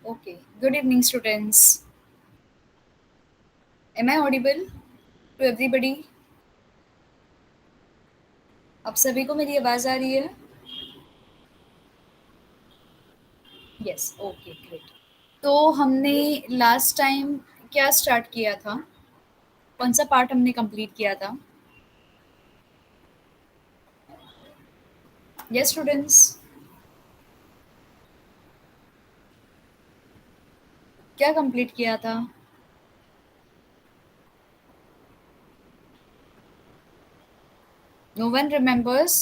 Okay. Good evening, students. Am I audible to everybody? आप सभी को मेरी आवाज़ आ रही है? Yes. Okay. Great. तो हमने लास्ट टाइम क्या स्टार्ट किया था? कौन सा पार्ट हमने कंप्लीट किया था? Yes, students. क्या कंप्लीट किया था? No one remembers?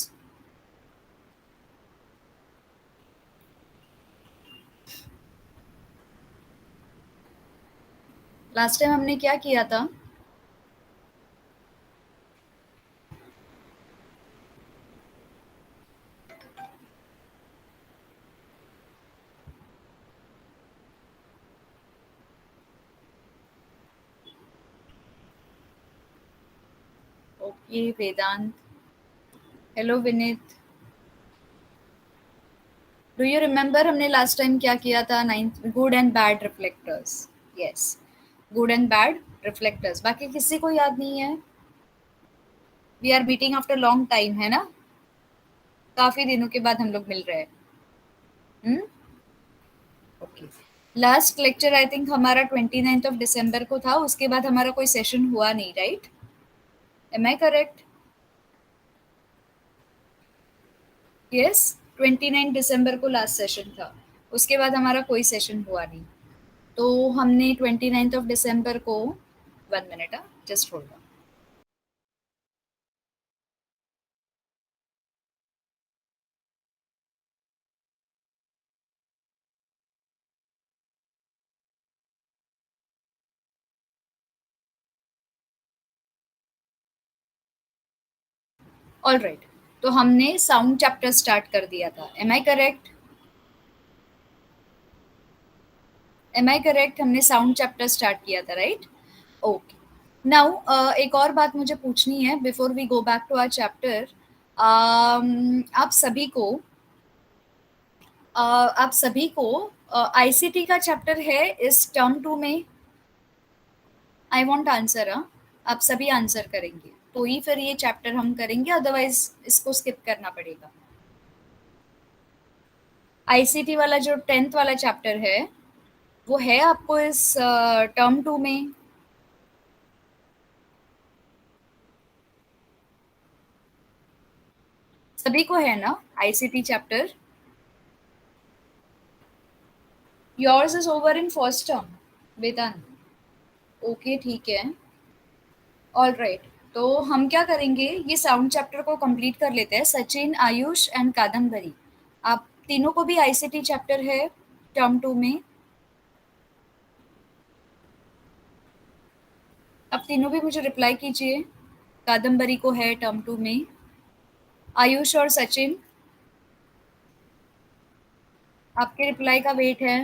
Last time हमने क्या किया था? Okay, Vedant. Hello, Vinit. Do you remember हमने लास्ट टाइम क्या किया था? Ninth, good and bad reflectors. Yes, good and bad reflectors. बाकी किसी को याद नहीं है? We are meeting after long time, है ना? काफी दिनों के बाद हम लोग मिल रहे हैं. Okay. Last lecture I think हमारा 29 दिसंबर को था. उसके बाद हमारा कोई सेशन हुआ नहीं, right? Am I correct? Yes, 29 दिसंबर को लास्ट सेशन था. उसके बाद हमारा कोई सेशन हुआ नहीं. तो हमने 29 दिसंबर को, 1 minute, just hold on. All right. तो हमने साउंड चैप्टर स्टार्ट कर दिया था. Am I correct? Am I correct? हमने साउंड चैप्टर स्टार्ट किया था, राइट? ओके. नाउ एक और बात मुझे पूछनी है before we go back to our chapter. आप सभी को आईसीटी का चैप्टर है इस टर्म 2 में? I want answer. आप सभी आंसर करेंगे तो ही फिर ये चैप्टर हम करेंगे, अदरवाइज इसको स्किप करना पड़ेगा. आईसीटी वाला जो 10th वाला चैप्टर है वो है आपको इस टर्म 2 में? सभी को है ना ICT chapter? Yours is over in first term, Vedant. Okay, ठीक है. All right. तो हम क्या करेंगे, ये साउंड चैप्टर को कंप्लीट कर लेते हैं. सचिन, आयुष एंड कादम्बरी, आप तीनों को भी आईसीटी चैप्टर है टर्म 2 में? आप तीनों भी मुझे रिप्लाई कीजिए. कादम्बरी को है टर्म 2 में. आयुष और सचिन, आपके रिप्लाई का वेट है.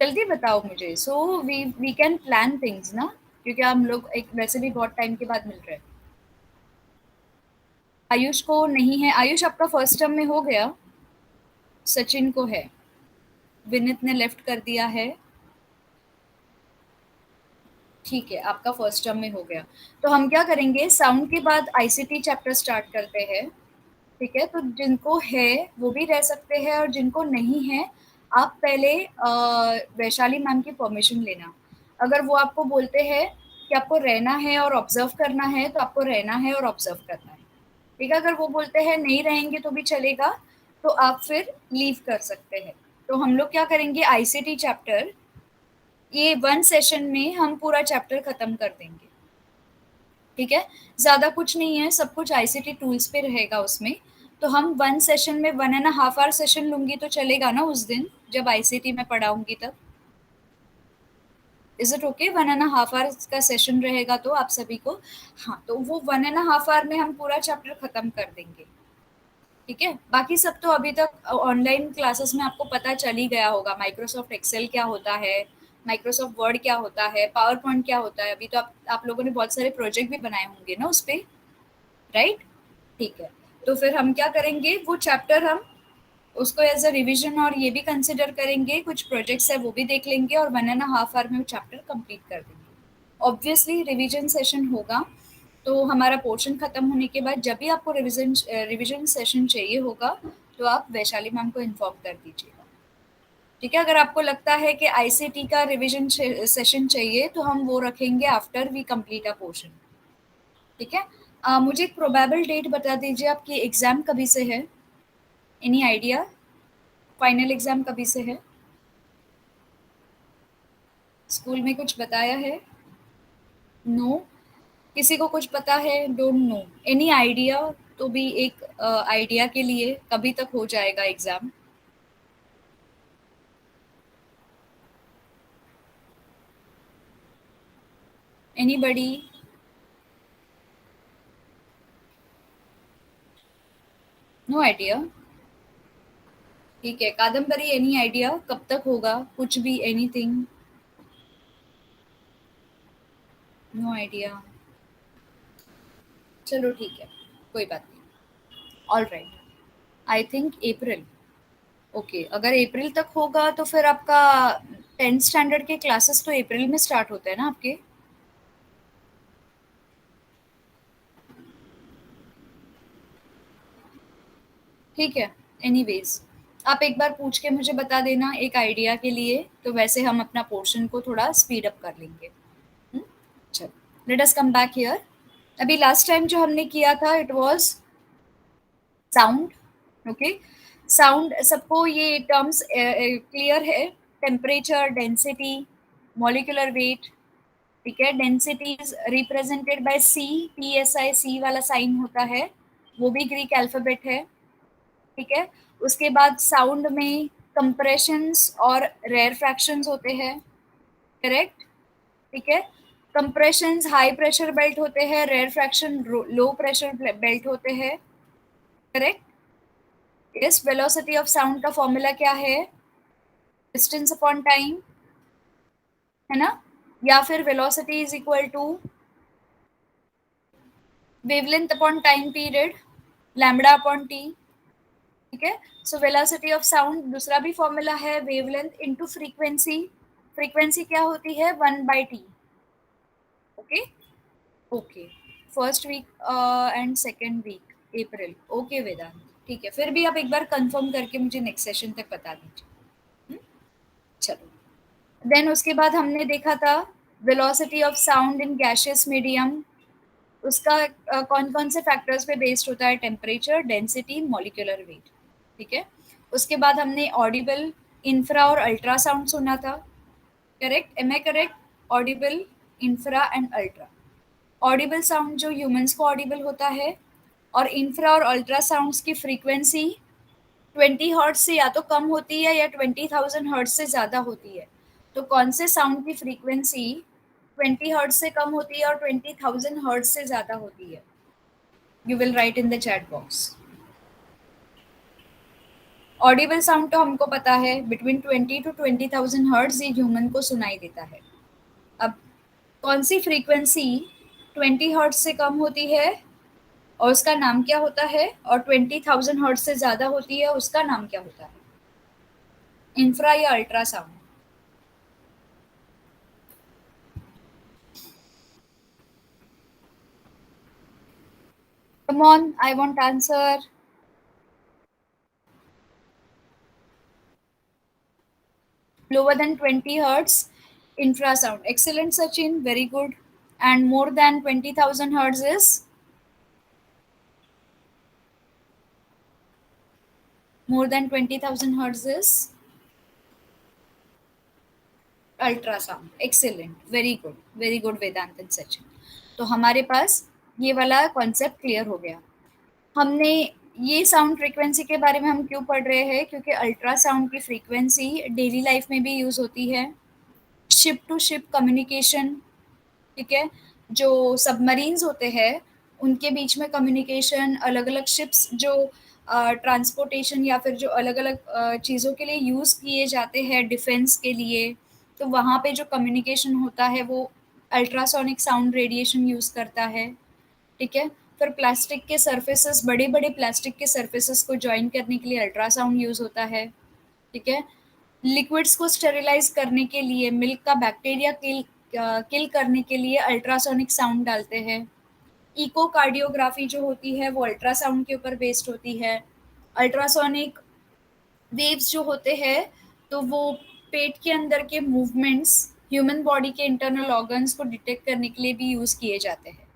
जल्दी बताओ मुझे, so we can plan things ना, क्योंकि हम लोग एक वैसे भी बहुत टाइम के बाद मिल रहे हैं. आयुष को नहीं है. आयुष आपका फर्स्ट टर्म में हो गया. सचिन को है. विनित ने लेफ्ट कर दिया है. ठीक है, आपका फर्स्ट टर्म में हो गया. तो हम क्या करेंगे, साउंड के बाद आईसीटी चैप्टर स्टार्ट करते हैं. ठीक है, तो जिनको है वो भी रह सकते हैं, और जिनको नहीं है आप पहले वैशाली मैम की परमिशन लेना. अगर वो आपको बोलते हैं कि आपको रहना है और ऑब्जर्व करना है तो आपको रहना है और ऑब्जर्व करना है. ठीक है, अगर वो बोलते हैं नहीं रहेंगे तो भी चलेगा, तो आप फिर लीव कर सकते हैं. तो हम लोग क्या करेंगे, आईसीटी चैप्टर ये 1 सेशन में हम पूरा चैप्टर खत्म कर देंगे. ठीक है, ज़्यादा कुछ नहीं है, सब कुछ आईसीटी टूल्स पे रहेगा उसमें. तो हम 1 सेशन में 1.5 आवर सेशन लूंगी तो चलेगा ना उस दिन, जब आईसीटी में पढ़ाऊंगी तब? Is it okay? 1.5 आवर का सेशन रहेगा तो आप सभी को. हाँ, तो वो 1.5 आवर में हम पूरा चैप्टर खत्म कर देंगे. ठीक है, बाकी सब तो अभी तक ऑनलाइन क्लासेस में आपको पता चल ही गया होगा. माइक्रोसॉफ्ट एक्सेल क्या होता है, माइक्रोसॉफ्ट वर्ड क्या होता है, पावर पॉइंट क्या होता है. अभी तो आप लोगों ने बहुत सारे प्रोजेक्ट भी बनाए होंगे ना उस पर, राइट? ठीक है, तो फिर हम क्या करेंगे, वो चैप्टर हम उसको एज़ अ रिविज़न और ये भी कंसिडर करेंगे, कुछ प्रोजेक्ट्स है वो भी देख लेंगे और 1 1/2 आवर में वो चैप्टर कंप्लीट कर देंगे। ऑब्वियसली रिवीजन सेशन होगा, तो हमारा पोर्शन खत्म होने के बाद जब भी आपको रिवीजन सेशन चाहिए होगा, तो आप वैशाली मैम को इन्फॉर्म कर दीजिएगा। ठीक है? अगर आपको लगता है कि आईसीटी का रिवीजन सेशन चाहिए, तो हम वो रखेंगे after we complete a portion. ठीक है? मुझे एक प्रोबेबल डेट बता दीजिए, आपकी एग्ज़ाम कभी से है? Any idea? फाइनल एग्ज़ाम कभी से है? स्कूल में कुछ बताया है? नो? किसी को कुछ पता है? Don't know. Any idea? तो भी एक आइडिया के लिए कभी तक हो जाएगा एग्ज़ाम? एनीबॉडी? No idea? ठीक है। कादम्बरी, एनी आइडिया कब तक होगा? कुछ भी, एनीथिंग? No idea. चलो ठीक है, कोई बात नहीं। Alright, I think April. Okay, अगर अप्रैल तक होगा तो फिर आपका 10th स्टैंडर्ड के क्लासेस तो अप्रैल में स्टार्ट होते हैं ना आपके? ठीक है, एनीवेज आप एक बार पूछ के मुझे बता देना एक आइडिया के लिए, तो वैसे हम अपना पोर्शन को थोड़ा स्पीड अप कर लेंगे। हुँ? चलो, let us come back here. अभी लास्ट टाइम जो हमने किया था it was sound. Okay? Sound, सबको ये टर्म्स क्लियर है? टेम्परेचर, डेंसिटी, मॉलिक्यूलर वेट, ठीक है? Density is represented by C, PSI C वाला साइन होता है, वो भी ग्रीक अल्फ़ाबेट है। ठीक है? उसके बाद साउंड में कंप्रेशंस और रेयरफैक्शंस होते हैं, करेक्ट? ठीक है? कंप्रेशंस हाई प्रेशर बेल्ट होते हैं, रेयरफैक्शन लो प्रेशर बेल्ट होते हैं, correct? Yes, velocity of sound का फॉर्मूला क्या है? डिस्टेंस अपॉन टाइम, है ना? या फिर velocity is equal to wavelength upon time period, lambda upon T. ठीक है? सो वेलोसिटी ऑफ साउंड दूसरा भी फॉर्मूला है वेवलेंथ इनटू फ्रीक्वेंसी। फ्रीक्वेंसी क्या होती है? 1/t। Okay? Okay. First week and second week April. Okay Vedant, ठीक है। फिर भी आप एक बार कंफर्म करके मुझे नेक्स्ट सेशन तक बता दीजिए। हुँ? चलो। देन उसके बाद हमने देखा था velocity of sound in gaseous medium. उसका कौन-कौन से फैक्टर्स पे बेस्ड होता है? Temperature, density, molecular weight. ठीक है? उसके बाद हमने ऑडिबल, इंफ्रा और अल्ट्रासाउंड सुना था, correct? Am I correct? Audible, infra and ultra. Audible sound जो ह्यूमन्स को ऑडिबल होता है, और इंफ्रा और अल्ट्रासाउंड्स की फ्रीक्वेंसी 20 हर्ट्ज से या तो कम होती है या 20,000 हर्ट्ज से ज़्यादा होती है। तो कौन से साउंड की फ्रीक्वेंसी 20 हर्ट्ज से कम होती है और 20,000 हर्ट्ज से ज़्यादा होती है? You will write in the chat box. Audible sound तो हमको पता है बिटवीन 20 टू 20,000 हर्ट्ज ये ह्यूमन को सुनाई देता है। अब कौन सी फ्रीक्वेंसी 20 हर्ट्ज से कम होती है और उसका नाम क्या होता है, और 20,000 हर्ट्ज से ज़्यादा होती है उसका नाम क्या होता है? इंफ्रा या ultrasound? Come on, I want answer. Lower than 20 hertz, infrasound. Excellent, Sachin. Very good. And more than 20,000 hertz is? More than 20,000 hertz is ultrasound. Excellent, very good Vedant and Sachin. तो हमारे पास ये वाला कॉन्सेप्ट क्लियर हो गया। हमने ये sound frequency के बारे में हम क्यों पढ़ रहे हैं? क्योंकि अल्ट्रासाउंड की फ्रीक्वेंसी डेली लाइफ में भी यूज़ होती है, शिप टू शिप कम्युनिकेशन। ठीक है? जो सबमरीन्स होते हैं, उनके बीच में कम्युनिकेशन, अलग-अलग शिप्स जो ट्रांसपोर्टेशन या फिर जो अलग-अलग चीज़ों के लिए यूज़ किए जाते हैं डिफेंस के लिए, तो वहाँ पे जो कम्युनिकेशन होता है वो अल्ट्रासोनिक साउंड रेडिएशन यूज़ करता है। ठीक है? फिर प्लास्टिक के सर्फेसेस, बड़े-बड़े प्लास्टिक के सर्फेसेस को जॉइन करने के लिए अल्ट्रासाउंड यूज़ होता है, ठीक है? लिक्विड्स को स्टेरिलाइज़ करने के लिए, मिल्क का बैक्टीरिया किल करने के लिए अल्ट्रासोनिक साउंड डालते हैं। इकोकार्डियोग्राफी जो होती है वो अल्ट्रासाउंड के ऊपर बेस्ड होती है। अल्ट्रासोनिक वेव्स जो होते हैं तो वो पेट के अंदर के मूवमेंट्स, ह्यूमन बॉडी के इंटरनल ऑर्गन्स को डिटेक्ट करने के लिए भी यूज़ किए जाते हैं,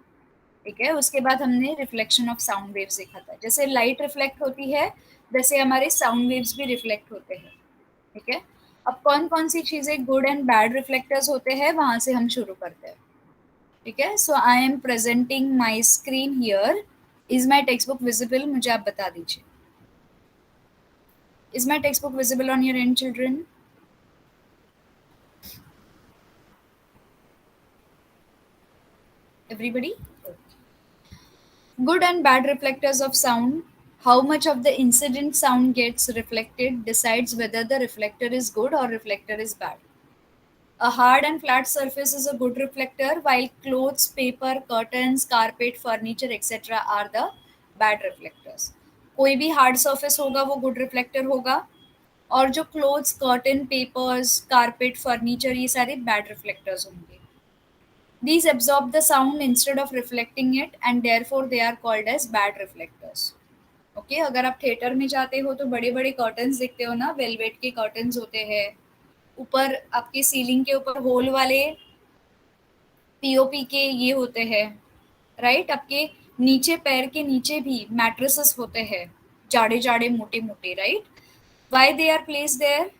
ठीक है? उसके बाद हमने रिफ्लेक्शन ऑफ साउंड वेव्स देखा था। जैसे लाइट रिफ्लेक्ट होती है, वैसे हमारे साउंड वेव्स भी रिफ्लेक्ट होते हैं, ठीक है? अब कौन-कौन सी चीज़ें गुड एंड बैड रिफ्लेक्टर्स होते हैं, वहाँ से हम शुरू करते हैं, ठीक है? So I am presenting my screen here. Is my text book visible? मुझे आप बता दीजिए। Is my text book visible on your end children? Everybody? Good and bad reflectors of sound. How much of the incident sound gets reflected decides whether the reflector is good or reflector is bad. A hard and flat surface is a good reflector, while clothes, paper, curtains, carpet, furniture, etc. are the bad reflectors. कोई भी hard surface होगा वो good reflector होगा, और जो clothes, curtain, papers, carpet, furniture, ये सारे bad reflectors होंगे. These absorb the sound instead of reflecting it, and therefore they are called as bad reflectors. Okay अगर आप थिएटर में जाते हो तो बड़े बड़े कर्टन्स दिखते हो ना, वेलवेट के कर्टन्स होते हैं, ऊपर आपकी सीलिंग के ऊपर होल वाले पीओपी के ये होते हैं, राइट? आपके नीचे पैर के नीचे भी मैट्रेसेस होते हैं, जाड़े जाड़े मोटे मोटे, right? Why they are place there?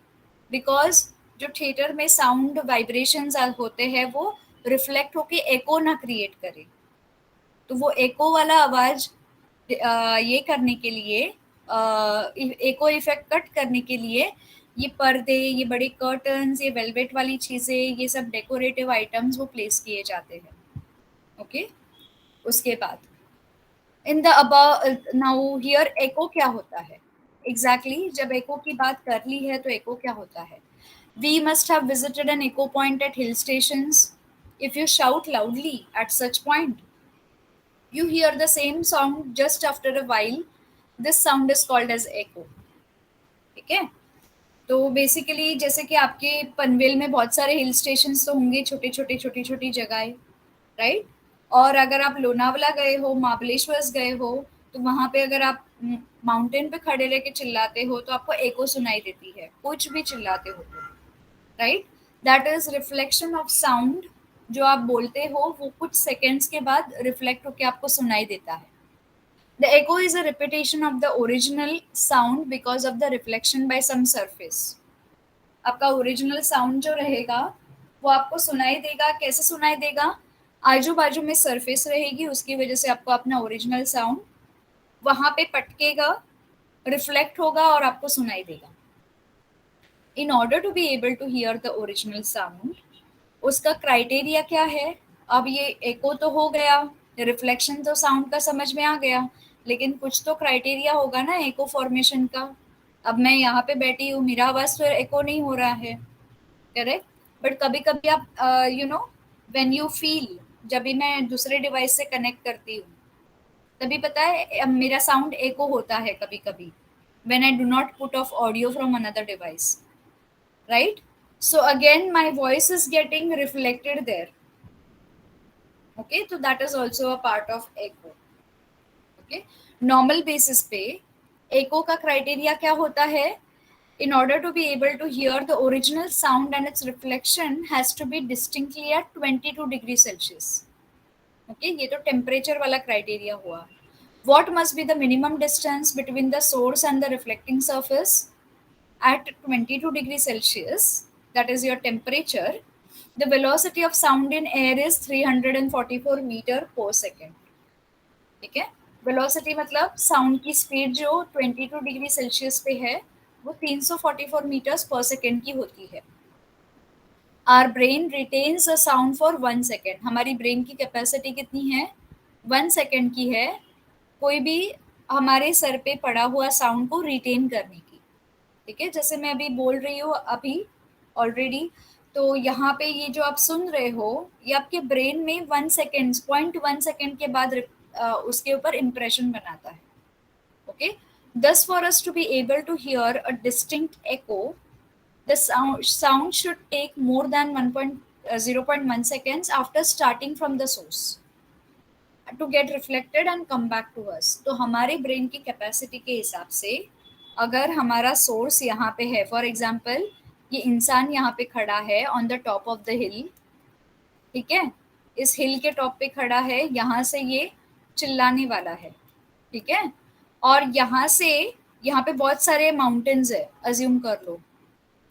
Because जो थिएटर में साउंड वाइब्रेशंस होते हैं वो रिफ्लेक्ट होके एको ना क्रिएट करे, तो वो एको वाला आवाज ये करने के लिए, एको इफेक्ट कट करने के लिए ये पर्दे, ये बड़े कर्टन्स, ये वेलवेट वाली चीजें, ये सब डेकोरेटिव आइटम्स वो प्लेस किए जाते हैं, ओके? उसके बाद in the above, now here echo क्या होता है एग्जैक्टली exactly, जब एको की बात कर ली है तो एको क्या होता है? We must have visited an echo point at hill stations. If you shout loudly at such point, you hear the same sound just after a while. This sound is called as echo. ठीक है? तो basically जैसे कि आपके पनवेल में बहुत सारे hill station तो होंगे, छोटे छोटे छोटी छोटी जगहें, राइट? और अगर आप लोनावला गए हो, महाबलेश्वर गए हो, तो वहां पे अगर आप माउंटेन पे खड़े रह के चिल्लाते हो तो आपको एको सुनाई देती है, कुछ भी चिल्लाते हो तो, right? That is reflection of sound. जो आप बोलते हो वो कुछ सेकेंड्स के बाद रिफ्लेक्ट होकर आपको सुनाई देता है. The echo is a repetition of the original sound because of the reflection by some surface. आपका ओरिजिनल साउंड जो रहेगा वो आपको सुनाई देगा. कैसे सुनाई देगा? आजू बाजू में सरफेस रहेगी, उसकी वजह से आपको अपना ओरिजिनल साउंड वहां पे पटकेगा, रिफ्लेक्ट होगा और आपको सुनाई देगा. In order to be able to hear the original sound, उसका क्राइटेरिया क्या है? अब ये एको तो हो गया, रिफ्लेक्शन तो साउंड का समझ में आ गया, लेकिन कुछ तो क्राइटेरिया होगा ना एको फॉर्मेशन का. अब मैं यहाँ पे बैठी हूँ, मेरा आवाज तो एको नहीं हो रहा है, करेक्ट? बट कभी कभी आप you know when you feel, जब भी मैं दूसरे डिवाइस से कनेक्ट करती हूँ तभी पता है मेरा साउंड एको होता है कभी कभी, when I do not put off audio from another device, right? So again my voice is getting reflected there, okay? So that is also a part of echo, okay? Normal basis पे echo का criteria क्या होता है? In order to be able to hear the original sound and its reflection has to be distinctly at 22 degrees Celsius, okay? ये तो temperature वाला criteria हुआ. What must be the minimum distance between the source and the reflecting surface? At 22 degrees Celsius, that is your temperature, the velocity of sound in air is 344 meter per second. ठीक है? Velocity मतलब sound की speed जो 22 degree Celsius पे है वो 344 metres पर second की होती है. Our brain retains a sound for 1 second. हमारी ब्रेन की कैपेसिटी कितनी है? 1 सेकेंड की है कोई भी हमारे सर पे पड़ा हुआ साउंड को रिटेन करने की. ठीक है? जैसे मैं अभी बोल रही हूँ अभी ऑलरेडी, तो यहाँ पे ये जो आप सुन रहे हो ये आपके ब्रेन में 1 सेकेंड, 0.1 सेकेंड के बाद उसके ऊपर इम्प्रेशन बनाता है. Okay, thus for us to be able to hear a distinct echo, the sound should take more than 0.1 seconds after starting from the source to get reflected and come back to us. तो हमारे brain की capacity के हिसाब से अगर हमारा source यहाँ पे है, फॉर एग्जाम्पल ये इंसान यहाँ पे खड़ा है on the top of the हिल, ठीक है, इस हिल के टॉप पे खड़ा है, यहाँ से ये चिल्लाने वाला है, ठीक है, और यहाँ से यहाँ पे बहुत सारे माउंटेन्स है, अज्यूम कर लो,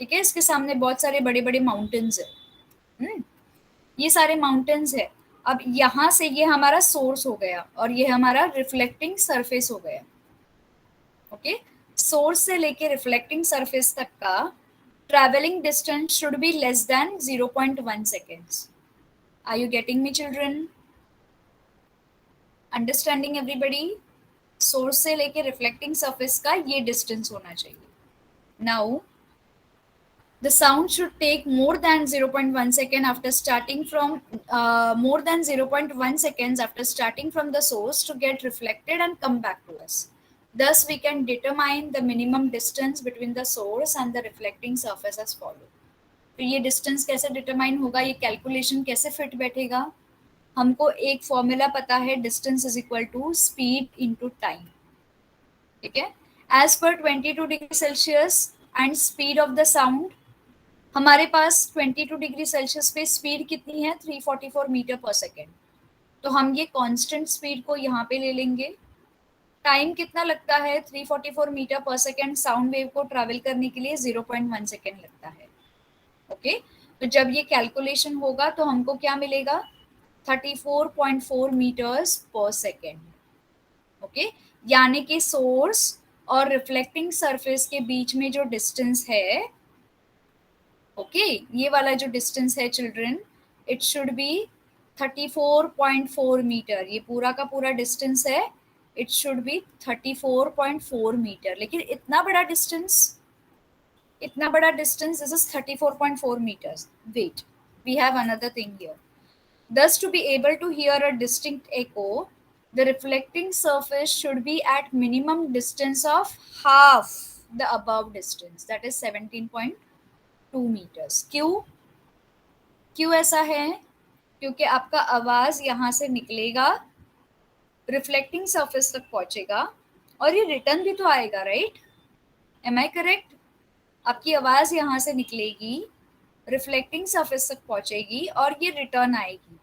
ठीक है, इसके सामने बहुत सारे बड़े बड़े माउंटेन्स है, ये सारे माउंटेन्स है. अब यहाँ से ये हमारा सोर्स हो गया और ये हमारा रिफ्लेक्टिंग सरफेस हो गया. ओके, सोर्स से लेके रिफ्लेक्टिंग सरफेस तक का travelling distance should be less than 0.1 seconds. Are you getting me, children? Understanding everybody? Source से लेके रिफ्लेक्टिंग सरफेस का ये डिस्टेंस होना चाहिए. Now the sound should take more than 0.1 second after starting from more than 0.1 seconds after starting from the source to get reflected and come back to us. Thus we can determine the minimum distance between the source and the reflecting surface as follow. तो ये distance कैसे determine होगा, ये calculation कैसे fit बैठेगा, हमको एक formula पता है, distance is equal to speed into time. ठीक है, एज पर 22 degree Celsius and speed of the sound, हमारे पास 22 डिग्री सेल्सियस पे स्पीड कितनी है, 344 मीटर पर सेकेंड. तो हम ये कांस्टेंट स्पीड को यहाँ पे ले लेंगे. टाइम कितना लगता है 344 metre per second sound wave को ट्रैवल करने के लिए, 0.1 सेकेंड लगता है. ओके, तो जब ये कैलकुलेशन होगा तो हमको क्या मिलेगा, 34.4 मीटर्स पर सेकेंड. ओके, यानी कि सोर्स और रिफ्लेक्टिंग सरफेस के बीच में जो डिस्टेंस है, ओके, ये वाला जो डिस्टेंस है children, it should be 34.4 metre. ये पूरा का पूरा डिस्टेंस है, इट शुड बी 34.4 मीटर. लेकिन इतना बड़ा distance, this is 34.4 meters. Wait, we have another thing here. Thus, to be able to hear a distinct echo, the reflecting surface should be at minimum distance of half the above distance, that is 17.2 meters. क्यों ऐसा है, क्योंकि आपका आवाज यहाँ से निकलेगा, reflecting surface तक पहुंचेगा और ये रिटर्न भी तो आएगा, राइट? Am I correct? आपकी आवाज यहाँ से निकलेगी, रिफ्लेक्टिंग सरफेस तक पहुंचेगी और ये रिटर्न आएगी.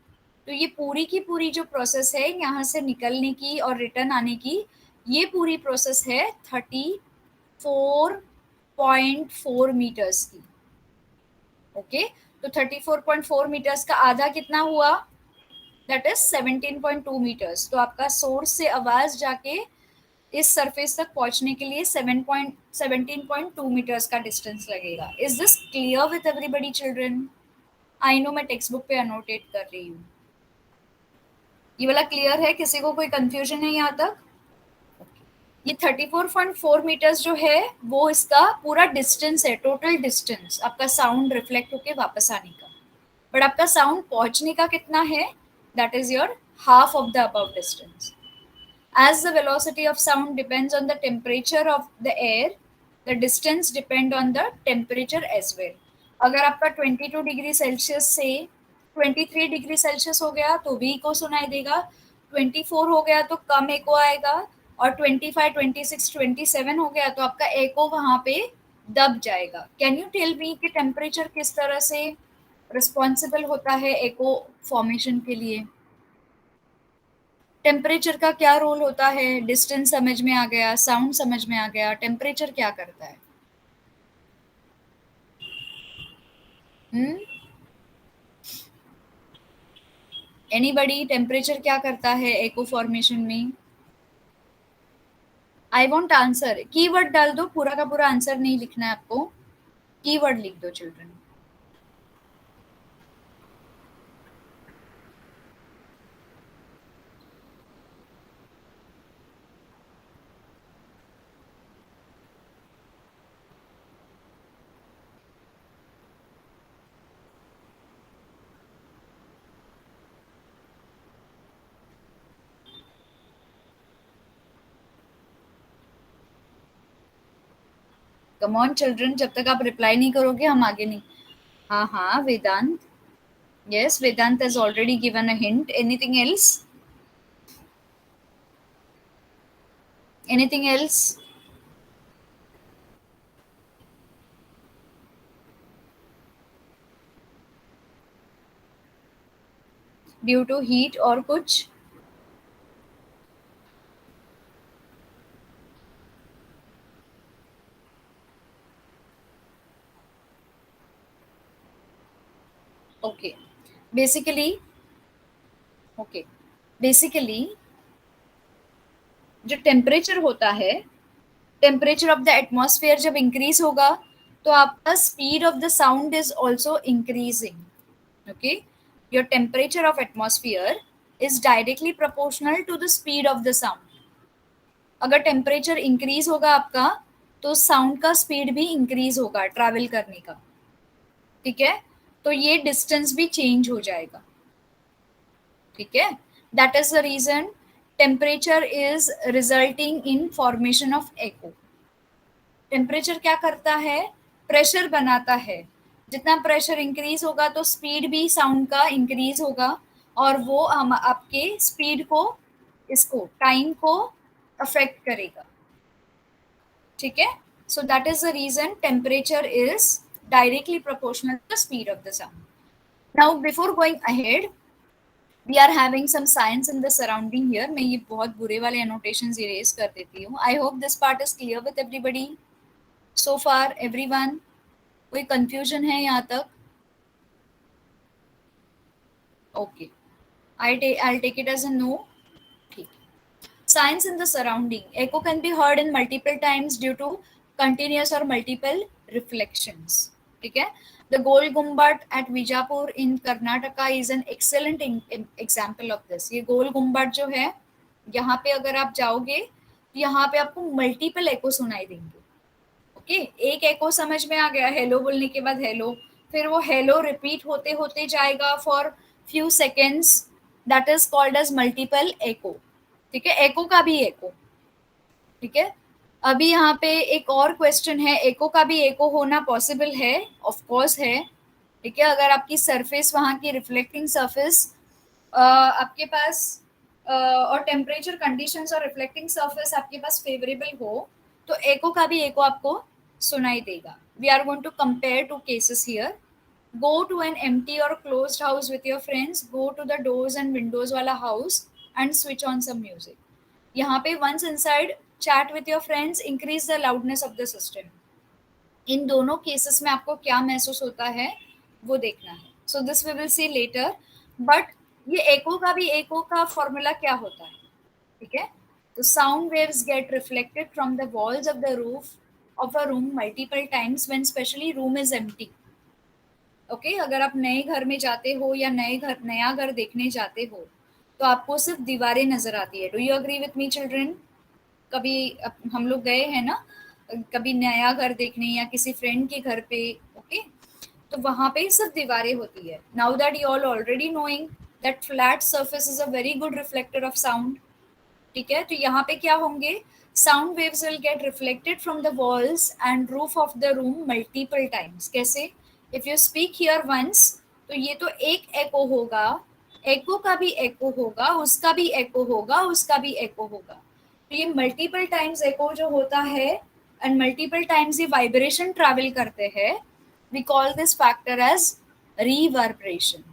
तो ये पूरी की पूरी जो प्रोसेस है यहाँ से निकलने की और रिटर्न आने की, ये पूरी प्रोसेस है 34.4 मीटर्स की. ओके, तो 34.4 मीटर्स का आधा कितना हुआ, दैट इज 17.2 मीटर्स. तो आपका सोर्स से आवाज जाके इस सरफेस तक पहुंचने के लिए 17.2 मीटर्स का डिस्टेंस लगेगा. Is this clear with everybody children? I know मैं टेक्स्ट बुक पे अनोटेट कर रही हूँ. ये वाला क्लियर है? किसी को कोई कंफ्यूजन है यहाँ तक? ये 34.4 मीटर्स जो है वो इसका पूरा डिस्टेंस है, टोटल डिस्टेंस आपका साउंड रिफ्लेक्ट होके वापस आने का. बट आपका साउंड पहुंचने का कितना है, that is your half of the above distance. As the velocity of sound depends on the temperature of the air, the distance depend on the temperature as well. अगर आपका 22 डिग्री सेल्सियस से 23 degree Celsius हो गया तो भी eco सुनाई देगा, 24 हो गया तो कम एको आएगा, और 25, 26, 27 हो गया तो आपका एको वहां पे दब जाएगा. कैन यू टेल मी कि टेम्परेचर किस तरह से रिस्पॉन्सिबल होता है एको फॉर्मेशन के लिए? टेम्परेचर का क्या रोल होता है? डिस्टेंस समझ में आ गया, साउंड समझ में आ गया, टेम्परेचर क्या करता है? एनीबडी, टेम्परेचर क्या करता है एको फॉर्मेशन में? I want answer. कीवर्ड डाल दो, पूरा का पूरा आंसर नहीं लिखना है आपको, कीवर्ड लिख दो चिल्ड्रन. कम ऑन चिल्ड्रन, जब तक आप रिप्लाई नहीं करोगे हम आगे नहीं. हाँ हाँ वेदांत. Yes, Vedant has already given a hint. Anything else? Anything else? Due to heat और कुछ? Okay. Basically, okay. Basically, जो टेम्परेचर होता है, टेम्परेचर ऑफ द एटमॉस्फेयर जब इंक्रीज होगा तो आपका speed of the sound is also increasing. Okay. Your temperature of atmosphere is directly proportional to the speed of the sound. अगर temperature increase होगा आपका तो साउंड का स्पीड भी इंक्रीज होगा ट्रैवल करने का. ठीक है. तो ये डिस्टेंस भी चेंज हो जाएगा. ठीक है. That is the reason temperature is resulting in formation of echo. Temperature क्या करता है? प्रेशर बनाता है. जितना प्रेशर इंक्रीज होगा तो स्पीड भी साउंड का इंक्रीज होगा और वो हम आपके स्पीड को, इसको टाइम को अफेक्ट करेगा. ठीक है. So that is the reason temperature is directly proportional to the speed of the sound. Now before going ahead, we are having some science in the surrounding here. मैं ये बहुत बुरे वाले annotations erase कर देती हूँ. I hope this part is clear with everybody. So far everyone, कोई confusion है यहाँ तक? Okay. I'll take it as a no. ठीक. Science in the surrounding. Echo can be heard in multiple times due to continuous or multiple reflections. ठीक है. The Gol Gumbad at Vijapur in Karnataka is an excellent example of this. ये गोल गुम्बद जो है, यहाँ पे अगर आप जाओगे तो यहाँ पे आपको मल्टीपल एको सुनाई देंगे. ओके. एक एको समझ में आ गया, हेलो बोलने के बाद हेलो, फिर वो हेलो रिपीट होते होते जाएगा for few seconds. That is called as multiple echo. ठीक है. एको का भी एको. ठीक है. अभी यहाँ पे एक और क्वेश्चन है, एको का भी एको होना पॉसिबल है? ऑफ कोर्स है. ठीक है. अगर आपकी सरफेस, वहाँ की रिफ्लेक्टिंग सरफेस आपके पास और टेम्परेचर कंडीशंस और रिफ्लेक्टिंग सरफेस आपके पास फेवरेबल हो तो एको का भी एको आपको सुनाई देगा. We are going to compare two cases here. Go to an empty और closed house with your friends. Go to the doors and windows वाला house and switch on some music. यहाँ पे once inside chat with your friends, increase the loudness of the system. इन दोनों cases में आपको क्या महसूस होता है वो देखना है. So this we will see later. But ये एको का भी एको का फॉर्मूला क्या होता है? ठीक है. तो sound waves gate reflected from the walls of the roof of a room multiple times when specially room is empty. Okay. अगर आप नए घर में जाते हो या नया घर देखने जाते हो तो आपको सिर्फ दीवारें नजर आती है. Do you agree with me children? कभी हम लोग गए हैं ना कभी नया घर देखने या किसी फ्रेंड के घर पे. ओके. तो वहां पे सिर्फ दीवारें होती है. Now that you all already knowing that flat surface is a very good reflector of sound. ठीक है. तो यहाँ पे क्या होंगे? Sound waves will get reflected from the walls and roof of the room multiple times. कैसे? If you speak here once तो ये तो एक एको होगा, एको का भी एको होगा, उसका भी एको होगा, उसका भी एको होगा. तो ये मल्टीपल टाइम्स एको जो होता है एंड मल्टीपल टाइम्स ये वाइब्रेशन ट्रैवल करते हैं. We call this factor as reverberation.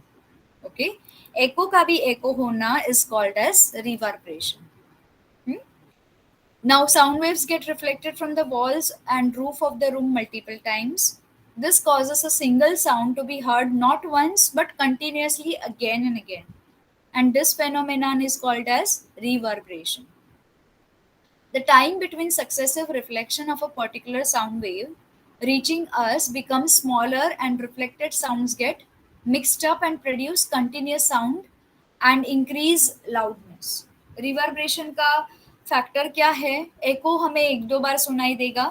Okay. एको का भी एको होना is called as reverberation. Now sound waves get reflected from the walls and roof of the room multiple times. This causes a single sound to be heard not once but continuously again and again. And this phenomenon is called as reverberation. The time between successive reflection of a particular sound wave reaching us becomes smaller and reflected sounds get mixed up and produce continuous sound and increase loudness. Reverberation का factor क्या है? एको हमें एक दो बार सुनाई देगा.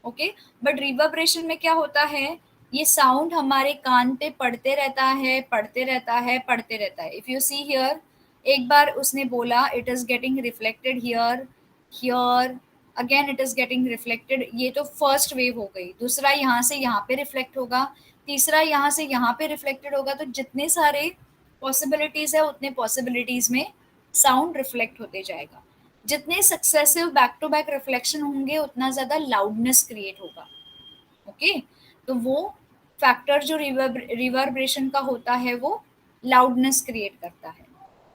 Okay. But reverberation में क्या होता है? ये साउंड हमारे कान पे पड़ते रहता है, पड़ते रहता है, पड़ते रहता है. इफ यू सी हियर, एक बार उसने बोला it is getting reflected here, here, again it is getting reflected, ये तो फर्स्ट वेव हो गई, दूसरा यहाँ से यहाँ पे रिफ्लेक्ट होगा, तीसरा यहाँ से यहाँ पे रिफ्लेक्टेड होगा, तो जितने सारे पॉसिबिलिटीज है उतने पॉसिबिलिटीज में साउंड रिफ्लेक्ट होते जाएगा। जितने successive back to back reflection होंगे उतना ज्यादा लाउडनेस क्रिएट होगा। ओके, तो वो फैक्टर जो रिवर्बरेशन का होता है वो लाउडनेस क्रिएट करता है,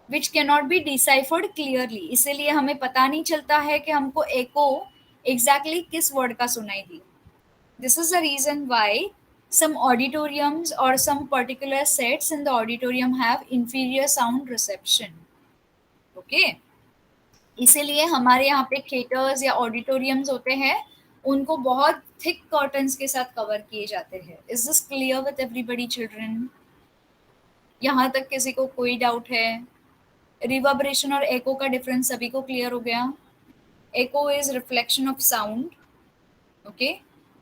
which can not be deciphered clearly. इसीलिए हमें पता नहीं चलता है कि हमको एको एग्जैक्टली किस वर्ड का सुनाई दी। This is the reason why some auditoriums or some particular sets in the auditorium have inferior sound reception. Okay, इसीलिए हमारे यहाँ पे थिएटर्स या ऑडिटोरियम्स होते हैं, उनको बहुत थिक कर्टन्स के साथ कवर किए जाते हैं। Is this clear with everybody children? यहाँ तक किसी को कोई डाउट है? रिवर्बरेशन और एको का डिफरेंस सभी को क्लियर हो गया? Echo is reflection of sound, okay,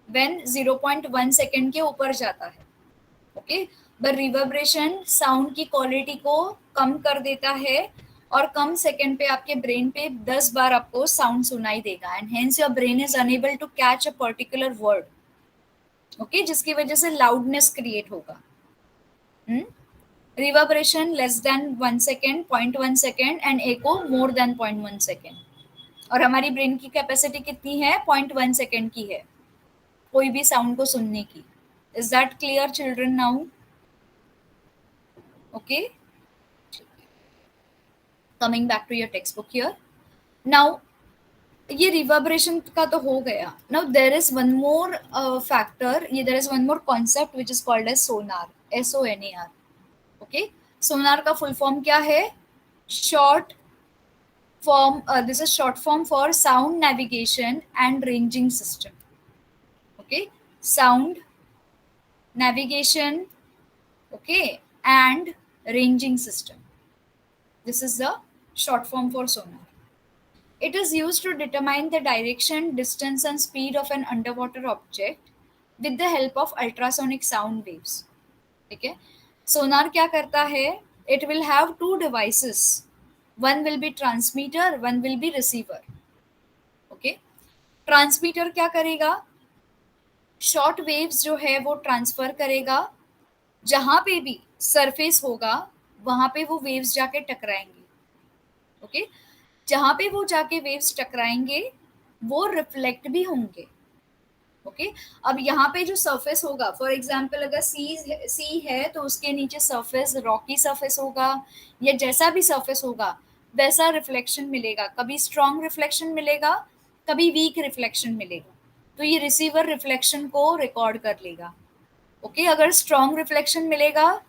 when 0.1 second के ऊपर जाता है। ओके, बट रिवर्बरेशन साउंड की क्वालिटी को कम कर देता है और कम सेकेंड पे आपके ब्रेन पे 10 बार आपको साउंड सुनाई देगा, and hence your brain is unable to catch a particular word. Okay, जिसकी वजह से लाउडनेस क्रिएट होगा। Reverberation less than 1 second, 0.1 second, and echo more than 0.1 second. और हमारी ब्रेन की कैपेसिटी कितनी है? 0.1 सेकेंड की है कोई भी साउंड को सुनने की। Is that clear children now? Okay, coming back to your text book here now, ये रिवर्बरेशन का तो हो गया। Now there is one more factor, ये there is one more concept which is called as sonar, SONAR। Okay, sonar का full form क्या है? Short form, this is short form for sound navigation and ranging system. Okay, sound navigation, okay, and ranging system. This is the short form for sonar. It is used to determine the direction, distance, and speed of an underwater object with the help of ultrasonic sound waves. ठीक है, सोनार क्या करता है? It will have two devices. One will be transmitter, one will be receiver. Okay, transmitter क्या करेगा? Short waves जो है वो ट्रांसफर करेगा, जहां पे भी सरफेस होगा वहां पे वो वेव्स जाके टकराएंगे। ओके, जहां पे वो जाके वेव्स टकराएंगे वो रिफ्लेक्ट भी होंगे। ओके, अब यहाँ पे जो सरफेस होगा, फॉर एग्जांपल अगर सी है तो उसके नीचे सरफेस रॉकी सरफेस होगा, या जैसा भी सरफेस होगा वैसा रिफ्लेक्शन मिलेगा। कभी स्ट्रॉन्ग रिफ्लेक्शन मिलेगा, कभी वीक रिफ्लेक्शन मिलेगा, तो ये रिसीवर रिफ्लेक्शन को रिकॉर्ड कर लेगा। ओके, अगर स्ट्रॉन्ग रिफ्लेक्शन मिलेगा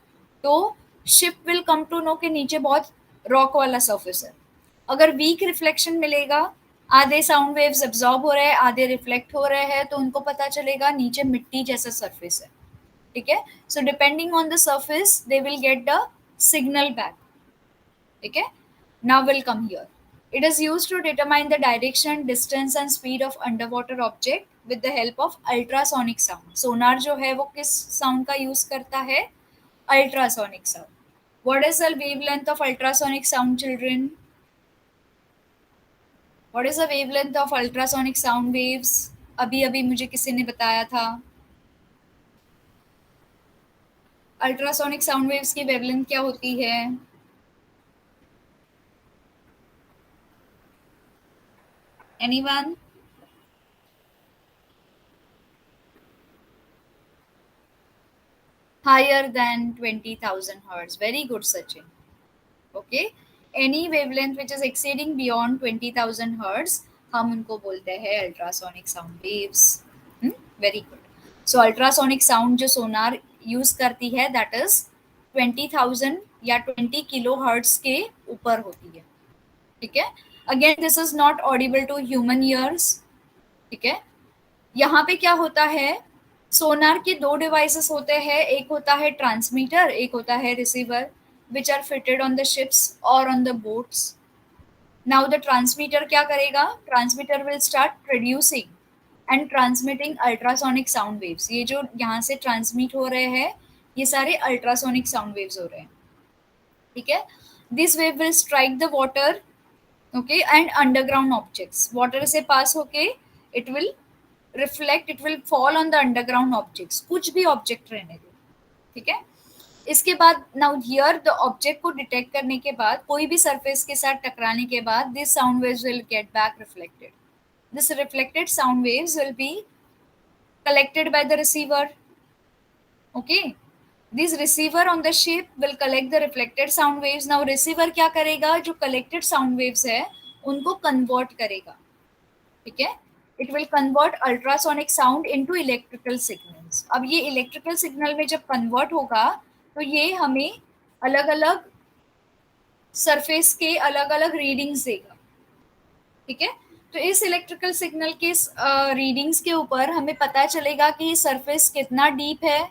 तो ship will come to know के नीचे बहुत रॉक वाला सरफेस है। अगर वीक रिफ्लेक्शन मिलेगा, आधे साउंड वेव्स एब्जॉर्ब हो रहे हैं, आधे रिफ्लेक्ट हो रहे हैं, तो उनको पता चलेगा नीचे मिट्टी जैसा सरफेस है। ठीक है, so depending on the surface they will get the signal back. ठीक है, now will come here. It is used to determine the direction, distance and speed of underwater object with the help of ultrasonic sound. सोनार जो है वो किस sound का use करता है? Ultrasonic sound. What is the wavelength of ultrasonic sound, children? What is the wavelength of ultrasonic sound waves? अभी अभी मुझे किसी ने बताया था। अल्ट्रासोनिक साउंड वेव्स की वेवलेंथ क्या होती है? Anyone? Higher than 20,000 hertz. Very good, Sachin. Okay, any wavelength which is exceeding beyond 20,000 hertz हम उनको बोलते हैं ultrasonic sound waves. Very good. So ultrasonic sound जो सोनार यूज करती है दैट इज 20,000 या 20 किलो हर्ट्ज के ऊपर होती है। ठीक है, again this is not audible to human ears. ठीक है, यहाँ पे क्या होता है? सोनार के दो डिवाइसेस होते हैं, एक होता है ट्रांसमीटर, एक होता है receiver, which are fitted on the ships or on the boats. Now the transmitter क्या करेगा? Transmitter will start producing and transmitting ultrasonic sound waves. ये जो यहाँ से ट्रांसमिट हो रहे हैं ये सारे अल्ट्रासोनिक साउंड वेव्स हो रहे हैं। ठीक है, this wave will strike the water okay, and underground objects, water से पास होके it will reflect, it will fall on the underground objects, कुछ भी ऑब्जेक्ट रहने दो, ठीक है। इसके बाद नाउ हियर द ऑब्जेक्ट को डिटेक्ट करने के बाद, कोई भी सरफेस के साथ टकराने के बाद, this sound waves will get back reflected, this reflected sound waves will be collected by the receiver. Okay, this receiver on the ship will collect the reflected sound waves. Now receiver क्या करेगा, जो collected sound waves है उनको convert करेगा, ठीक है। It will convert ultrasonic sound into electrical signals. अब ये electrical signal में जब convert होगा तो ये हमें अलग अलग सरफेस के अलग अलग रीडिंग्स देगा, ठीक है। तो इस इलेक्ट्रिकल सिग्नल के रीडिंग्स के ऊपर हमें पता चलेगा कि सरफेस कितना डीप है,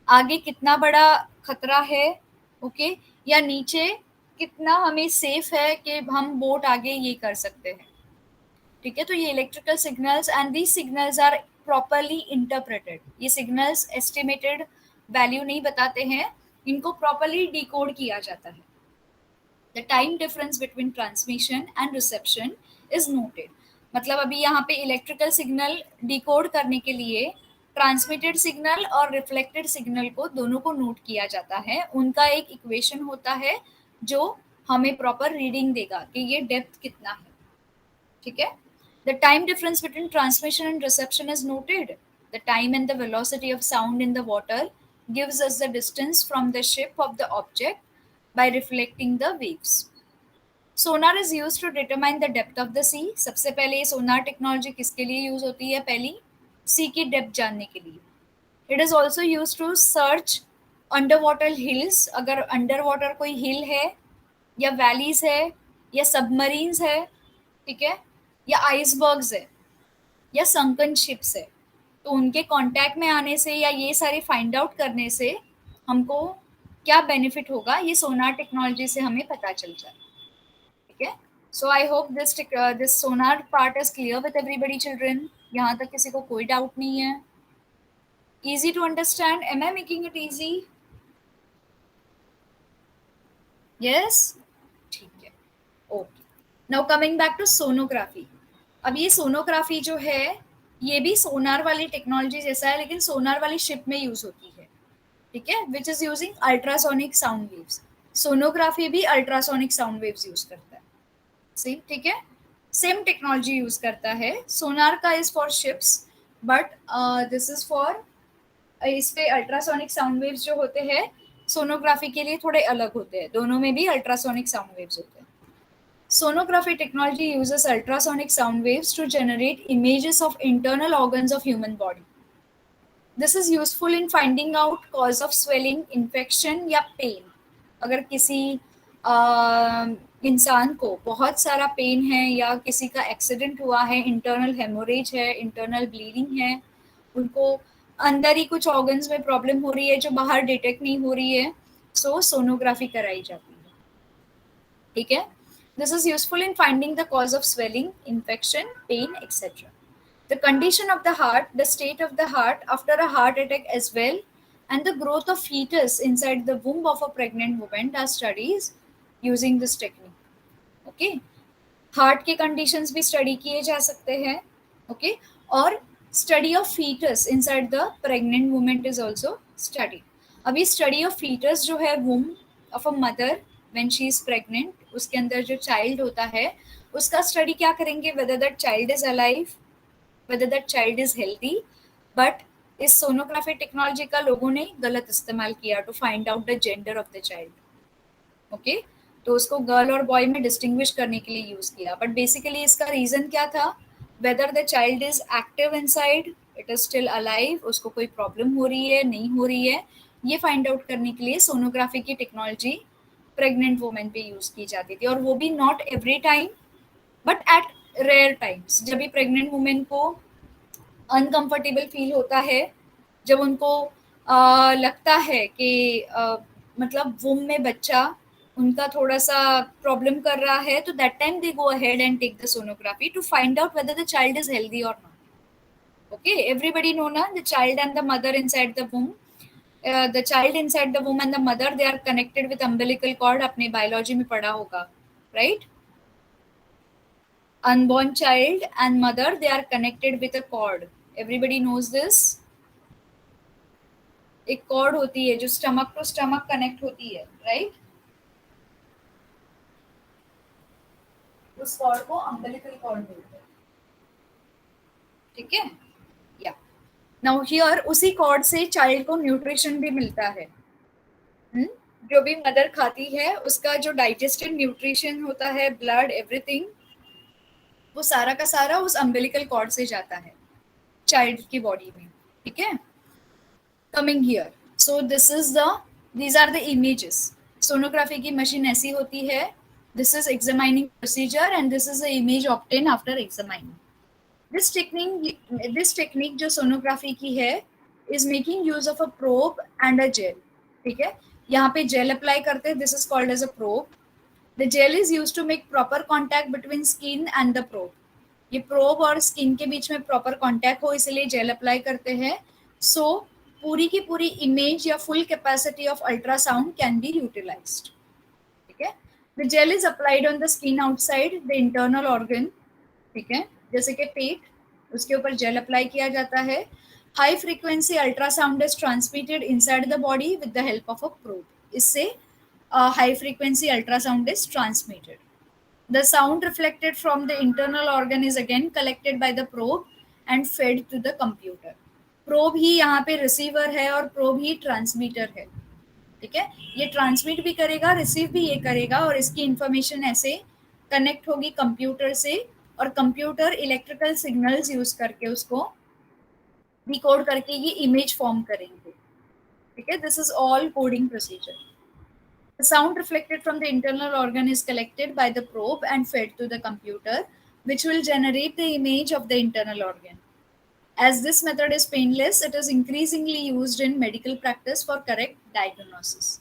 आगे कितना बड़ा खतरा है, ओके, या नीचे कितना हमें सेफ है कि हम बोट आगे ये कर सकते हैं, ठीक है। तो ये electrical signals and these signals are properly interpreted, ये सिग्नल्स एस्टिमेटेड वैल्यू नहीं बताते हैं, इनको प्रॉपरली डिकोड किया जाता है। The time difference between transmission and reception is noted, मतलब अभी यहाँ पे इलेक्ट्रिकल सिग्नल डिकोड करने के लिए ट्रांसमिटेड सिग्नल और रिफ्लेक्टेड सिग्नल को दोनों को नोट किया जाता है, उनका एक इक्वेशन होता है जो हमें प्रॉपर रीडिंग देगा कि ये डेप्थ कितना है, ठीक है। The time difference between transmission and reception is noted, the time and the velocity of sound in the water gives us the distance from the ship of the object by reflecting the waves. Sonar is used to determine the depth of the sea. सबसे पहले ये सोनार technology किसके लिए use होती है, पहली सी की depth जानने के लिए। It is also use to search under water hills, अगर अंडर वाटर कोई हिल है या वैलीज है या सबमरीन्स है, ठीक है, या आइसबर्ग्स है या संकन शिप्स है, तो उनके कांटेक्ट में आने से या ये सारे फाइंड आउट करने से हमको क्या बेनिफिट होगा, ये सोनार टेक्नोलॉजी से हमें पता चल जाए, ठीक है। So I hope this sonar part is clear with everybody children, यहाँ तक किसी को कोई डाउट नहीं है, easy to understand, am I making it easy? Yes, ठीक है, okay. Now coming back to sonography, अब ये सोनोग्राफी जो है ये भी सोनार वाली टेक्नोलॉजी जैसा है, लेकिन सोनार वाली शिप में यूज होती है, ठीक है, which is using ultrasonic sound waves. Sonography भी अल्ट्रासोनिक साउंड वेव्स यूज करता है, सी, ठीक है, सेम टेक्नोलॉजी यूज करता है। सोनार का is for ships, but this is for, इस पे अल्ट्रासोनिक साउंड वेव्स जो होते हैं सोनोग्राफी के लिए थोड़े अलग होते हैं, दोनों में भी अल्ट्रासोनिक साउंड वेव्स होते हैं। Sonography technology uses ultrasonic sound waves to generate images of internal organs of human body. This is useful in finding out cause of swelling, infection या pain. अगर किसी इंसान को बहुत सारा पेन है या किसी का एक्सीडेंट हुआ है, इंटरनल हेमोरेज है, इंटरनल ब्लीडिंग है, उनको अंदर ही कुछ ऑर्गन्स में प्रॉब्लम हो रही है जो बाहर डिटेक्ट नहीं हो रही है, सो सोनोग्राफी कराई जाती है, ठीक है। This is useful in finding the cause of swelling, infection, pain, etc. The condition of the heart, the state of the heart after a heart attack as well, and the growth of fetus inside the womb of a pregnant woman are studies using this technique. Okay, heart के conditions भी study किए जा सकते हैं, ओके, और study of fetus inside the pregnant women is also study. अभी study of fetus जो है womb of a mother when she is pregnant, उसके अंदर जो चाइल्ड होता है उसका स्टडी क्या करेंगे, whether that child is alive, whether that child is healthy, but इस सोनोग्राफी टेक्नोलॉजी का लोगों ने गलत इस्तेमाल किया to find out the gender of the child, okay, तो उसको गर्ल और बॉय में डिस्टिंग्विश करने के लिए यूज किया, बट बेसिकली इसका रीजन क्या था, weather the child is active inside, it is still alive, उसको कोई प्रॉब्लम हो रही है नहीं हो रही है, ये फाइंड आउट करने के लिए सोनोग्राफी की टेक्नोलॉजी प्रेग्नेंट वुमेन पे यूज की जाती थी, और वो भी not every time but at rare times, जब भी प्रेग्नेंट वुमेन को अनकंफर्टेबल फील होता है, जब उनको लगता है कि मतलब वुम में बच्चा उनका थोड़ा सा प्रॉब्लम कर रहा है, तो that time they go ahead and take the sonography to find out whether the child is healthy और नॉट। ओके, एवरीबडी नो ना, the child and the mother inside the womb, the child inside the womb and the mother, they are connected with umbilical cord, अपने biology में पढ़ा होगा, right? Unborn child and mother, they are connected with a cord. Everybody knows this. एक cord होती है जो stomach to stomach connect होती है, राइट? उस कॉर्ड को अम्बिलिकल कॉर्ड बोलते हैं, ठीक है? या नाउ हियर उसी कॉर्ड से चाइल्ड को न्यूट्रिशन भी मिलता है। जो भी मदर खाती है उसका जो डाइजेस्टेड न्यूट्रिशन होता है, ब्लड, एवरीथिंग, वो सारा का सारा उस अम्बिलिकल कॉर्ड से जाता है चाइल्ड की बॉडी में, ठीक है? Coming here, so these are the images. Sonography की मशीन ऐसी होती है. This is examining procedure and this is the image obtained after examining. This technique जो सोनोग्राफी की है is making use of a probe and a gel. ठीक है, यहाँ पे जेल अप्लाई करते हैं. This is called as a probe. The gel is used to make proper contact between skin and the probe. ये probe और skin के बीच में प्रॉपर कांटेक्ट हो इसलिए जेल अप्लाई करते हैं. सो पूरी की पूरी इमेज या full capacity of ultrasound can be utilised. ठीक है, the gel is applied on the skin outside the internal organ. ठीक है, जैसे कि पेट, उसके ऊपर जेल अप्लाई किया जाता है. High frequency ultrasound is transmitted inside the body with the help of a probe. इससे high frequency ultrasound is transmitted. The sound reflected from the internal organ is again collected by the probe and fed to the computer. Probe ही यहाँ पे receiver है और probe ही transmitter है. ठीक है, ये transmit भी करेगा, receive भी ये करेगा और इसकी information ऐसे connect होगी कंप्यूटर से और कंप्यूटर इलेक्ट्रिकल सिग्नल्स यूज करके उसको डिकोड करके ये इमेज फॉर्म करेंगे. ठीक है, this is all coding procedure. The sound reflected from the internal organ is collected by the probe and fed to the computer, which will generate the image of the internal organ. As this method is painless, it is increasingly used in medical practice for correct diagnosis.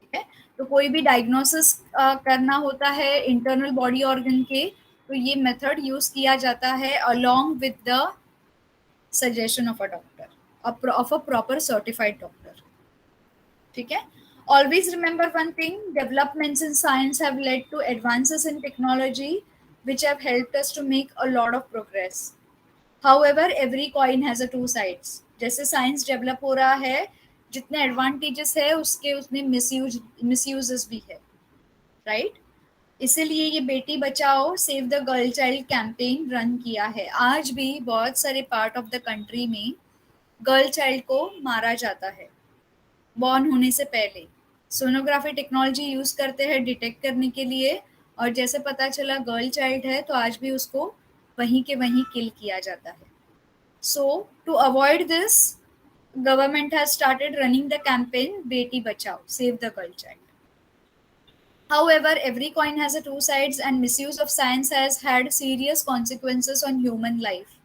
ठीक है, तो कोई भी diagnosis करना होता है internal body organ के, तो ये मेथड यूज किया जाता है along with the suggestion of a doctor, of a proper certified doctor. ठीक है, always remember one thing, developments in science have led to advances in technology which have helped us to make a lot of progress. However, every coin has a two sides. जैसे science develop हो रहा है, जितने advantages है उसके उतने मिसयूजेस भी है, राइट? इसीलिए ये बेटी Bachao save the girl child campaign run किया है. आज भी बहुत सारे पार्ट ऑफ द कंट्री में गर्ल चाइल्ड को मारा जाता है बॉर्न होने से पहले. सोनोग्राफी टेक्नोलॉजी यूज करते हैं डिटेक्ट करने के लिए, और जैसे पता चला गर्ल चाइल्ड है तो आज भी उसको वहीं के वहीं किल किया जाता है. So to avoid this, government has started running the campaign Beti Bachao save the girl child. However, every coin has a two sides and misuse of science has had serious consequences on human life.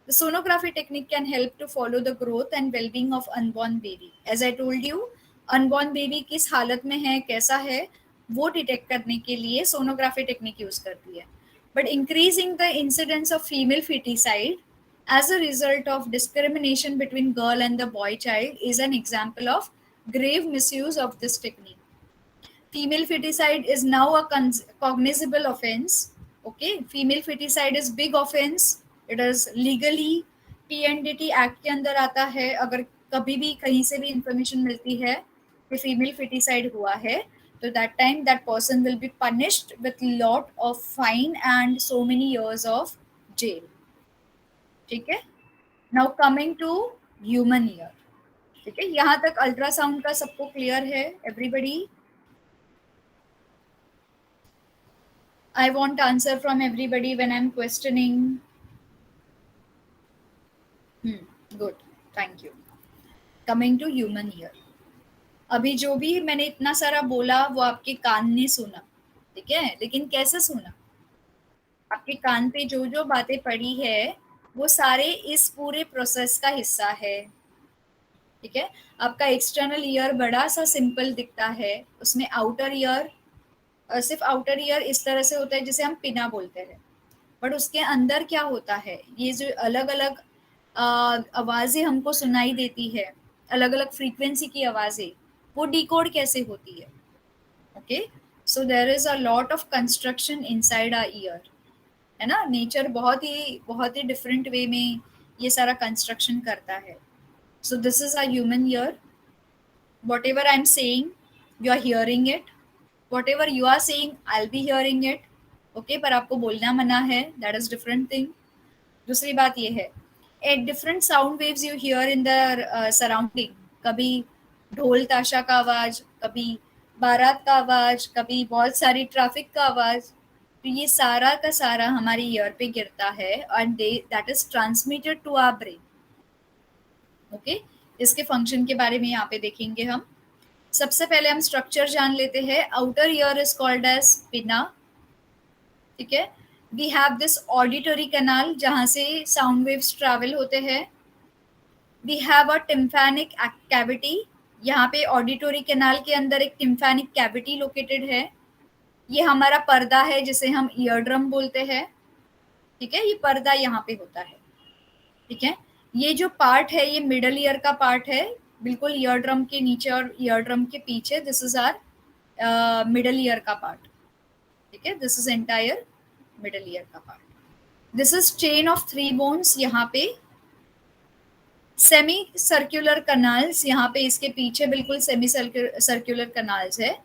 The sonography technique can help to follow the growth and well-being of unborn baby. As I told you, unborn baby किस हालत में है, कैसा है, वो detect करने के लिए सोनोग्राफी टेक्निक यूज करती है. But increasing the incidence of female feticide as a result of discrimination between girl and the boy child is an example of grave misuse of this technique. Female feticide is now a cognizable offense. Okay, female feticide is big offense. It is legally PNDT act के अंदर आता है. अगर कभी भी कहीं से भी इंफॉर्मेशन मिलती है कि फीमेल feticide हुआ है, तो that time that person will be punished with lot of fine and so many years of jail. ठीक है, now coming to human ear. ठीक है, यहाँ तक अल्ट्रासाउंड का सबको क्लियर है everybody? I want answer from everybody when I'm questioning. Good, thank you. Coming to human ear. अभी जो भी मैंने इतना सारा बोला वो आपके कान ने सुना, ठीक है, लेकिन कैसे सुना? आपके कान पे जो जो बातें पड़ी है वो सारे इस पूरे प्रोसेस का हिस्सा है. ठीक है, आपका एक्सटर्नल ईयर बड़ा सा सिंपल दिखता है, उसमें आउटर ईयर सिर्फ आउटर ईयर इस तरह से होता है जिसे हम पिना बोलते हैं, बट उसके अंदर क्या होता है, ये जो अलग अलग आवाज़ें हमको सुनाई देती है, अलग अलग फ्रीक्वेंसी की आवाज़ें, वो डिकोड कैसे होती है. Okay, so there is a lot of construction inside our ear. है ना, नेचर बहुत ही डिफरेंट वे में ये सारा कंस्ट्रक्शन करता है. So this is a human ear. Whatever I'm saying, you are hearing it. Whatever you are saying, I'll be hearing it. Okay, पर आपको बोलना मना है, that is different thing. दूसरी बात ये है, at different sound waves you hear in the surrounding. कभी ढोल ताशा का आवाज, कभी बारात का आवाज, कभी बहुत सारी ट्रैफिक का आवाज, तो ये सारा का सारा हमारे ईयर पे गिरता है and that is transmitted to our brain. Okay, इसके फंक्शन के बारे में यहाँ पे देखेंगे हम. सबसे पहले हम स्ट्रक्चर जान लेते हैं. Outer ear is called as pinna. ठीक है, we have this auditory canal जहां से साउंड वेव्स ट्रैवल होते हैं. We have a tympanic cavity. यहाँ पे ऑडिटरी कैनाल के अंदर एक टिम्फैनिक कैविटी लोकेटेड है. ये हमारा पर्दा है जिसे हम ईयर ड्रम बोलते हैं. ठीक है, ये पर्दा यहाँ पे होता है. ठीक है, ये जो पार्ट है ये मिडल ईयर का पार्ट है, बिल्कुल ईयर ड्रम के नीचे और ईयर ड्रम के पीछे. This is our middle ear का पार्ट. ठीक है, this is entire middle ear का part. This is chain of 3 bones. यहाँ पे सेमी सर्कुलर कनाल्स, यहाँ पे इसके पीछे बिल्कुल सेमी सर्कुलर कनाल्स है.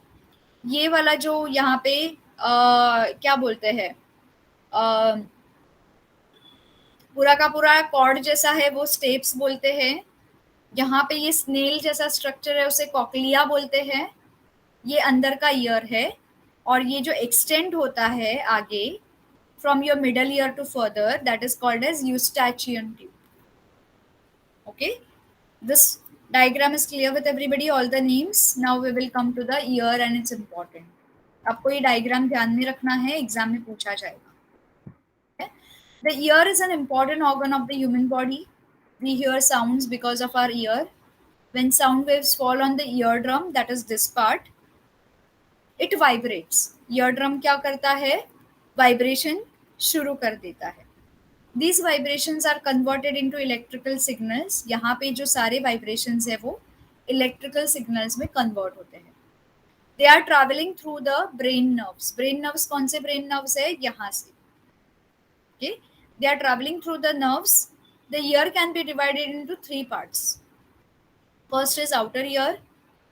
ये वाला जो यहाँ पे क्या बोलते हैं, पूरा का पूरा कॉर्ड जैसा है वो स्टेप्स बोलते हैं. यहाँ पे ये स्नेल जैसा स्ट्रक्चर है उसे कॉकलिया बोलते हैं. ये अंदर का ईयर है और ये जो एक्सटेंड होता है आगे from your middle ear to further, that is called as eustachian tube. Okay, this diagram is clear with everybody, all the names. Now we will come to the ear and it's important. आपको ये diagram ध्यान में रखना है, exam में पूछा जाएगा. The ear is an important organ of the human body. We hear sounds because of our ear. When sound waves fall on the eardrum, that is this part, it vibrates. Eardrum क्या करता है, vibration शुरू कर देता है. These vibrations are converted into electrical signals. यहाँ पे जो सारे vibrations है वो electrical signals में convert होते हैं. They are traveling through the brain nerves. Brain nerves कौन से brain nerves है, यहाँ से. Okay, they are traveling through the nerves. The ear can be divided into 3 parts. First is outer ear,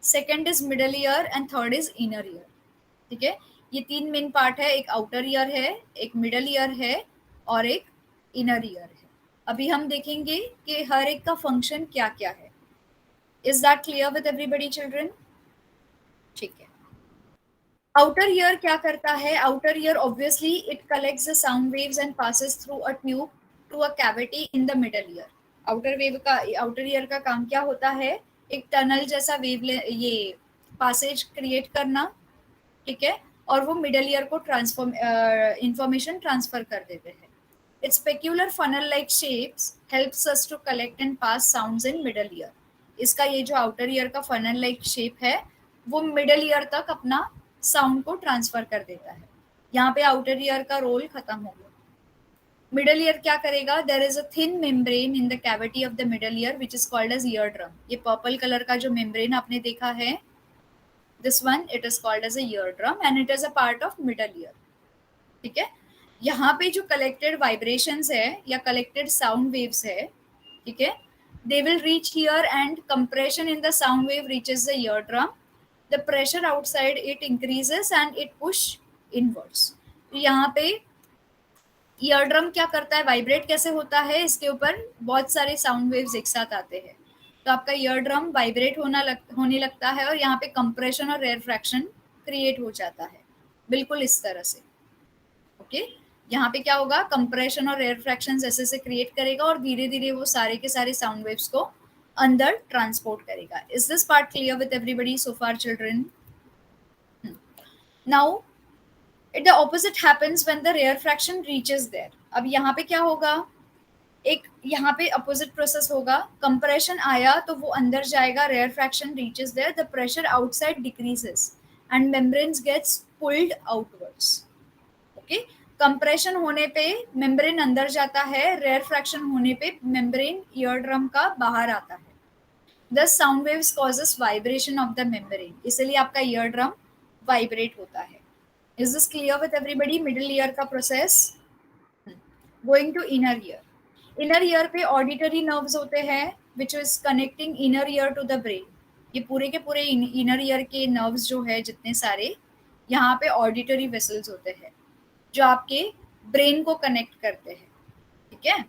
second is middle ear and third is inner ear. ठीक है, ये 3 main part है. एक outer ear है, एक middle ear है और एक इनर ईयर है. अभी हम देखेंगे कि हर एक का फंक्शन क्या क्या है. Is that clear with everybody children? ठीक है. आउटर ईयर क्या करता है? Outer ear obviously it collects the sound waves and passes through a tube to a cavity in the middle ear. Outer ear का काम क्या होता है? एक टनल जैसा ये पासेज क्रिएट करना. ठीक है, और वो मिडल ईयर को इंफॉर्मेशन ट्रांसफर कर देते हैं. Its peculiar funnel-like shapes helps us to collect and pass sounds in middle ear. इसका ये जो outer ear का funnel-like shape है, वो middle ear तक अपना sound को transfer कर देता है. यहाँ पे outer ear का रोल खत्म हो गया. Middle ear क्या करेगा? There is a thin membrane in the cavity of the middle ear which is called as eardrum. ये purple color का जो membrane आपने देखा है, this one it is called as a eardrum and it is a part of middle ear. ठीक है, यहाँ पे जो कलेक्टेड वाइब्रेशंस है या कलेक्टेड साउंड वेव्स है, ठीक है, they will reach here and compression in the sound wave reaches the eardrum. The pressure outside it increases and it push inwards. तो यहाँ पे ईयरड्रम क्या करता है, वाइब्रेट कैसे होता है, इसके ऊपर बहुत सारे साउंड वेव्स एक साथ आते हैं. तो आपका ईयरड्रम वाइब्रेट होने लगता है और यहाँ पे कंप्रेशन और रेयरफ्रैक्शन क्रिएट हो जाता है, बिल्कुल इस तरह से. ओके, यहाँ पे क्या होगा, कंप्रेशन और रेयरफ्रैक्शन ऐसे से क्रिएट करेगा और धीरे धीरे वो सारे के सारे साउंड वेव्स को अंदर ट्रांसपोर्ट करेगा. Is this part clear with everybody so far children? Now the opposite happens when the rarefaction reaches there. अब यहाँ पे क्या होगा, एक यहाँ पे अपोजिट प्रोसेस होगा. कंप्रेशन आया तो वो अंदर जाएगा, rarefaction reaches there, the pressure outside decreases and membranes gets pulled outwards. Okay, compression होने पे मेम्ब्रेन अंदर जाता है, रेयरफ्रैक्शन होने पे मेम्ब्रेन ईयरड्रम का बाहर आता है. Thus sound waves causes vibration of the membrane. इसलिए आपका ईयरड्रम वाइब्रेट होता है. Is this clear with everybody? Middle ear का process. Going to inner ear. Inner ear पे ऑडिटरी नर्व्स होते हैं which is connecting inner ear to the brain. ये पूरे के पूरे इनर ईयर के नर्व्स जो है जितने सारे, यहाँ पे ऑडिटरी वेसल्स होते हैं जो आपके ब्रेन को कनेक्ट करते हैं, ठीक है।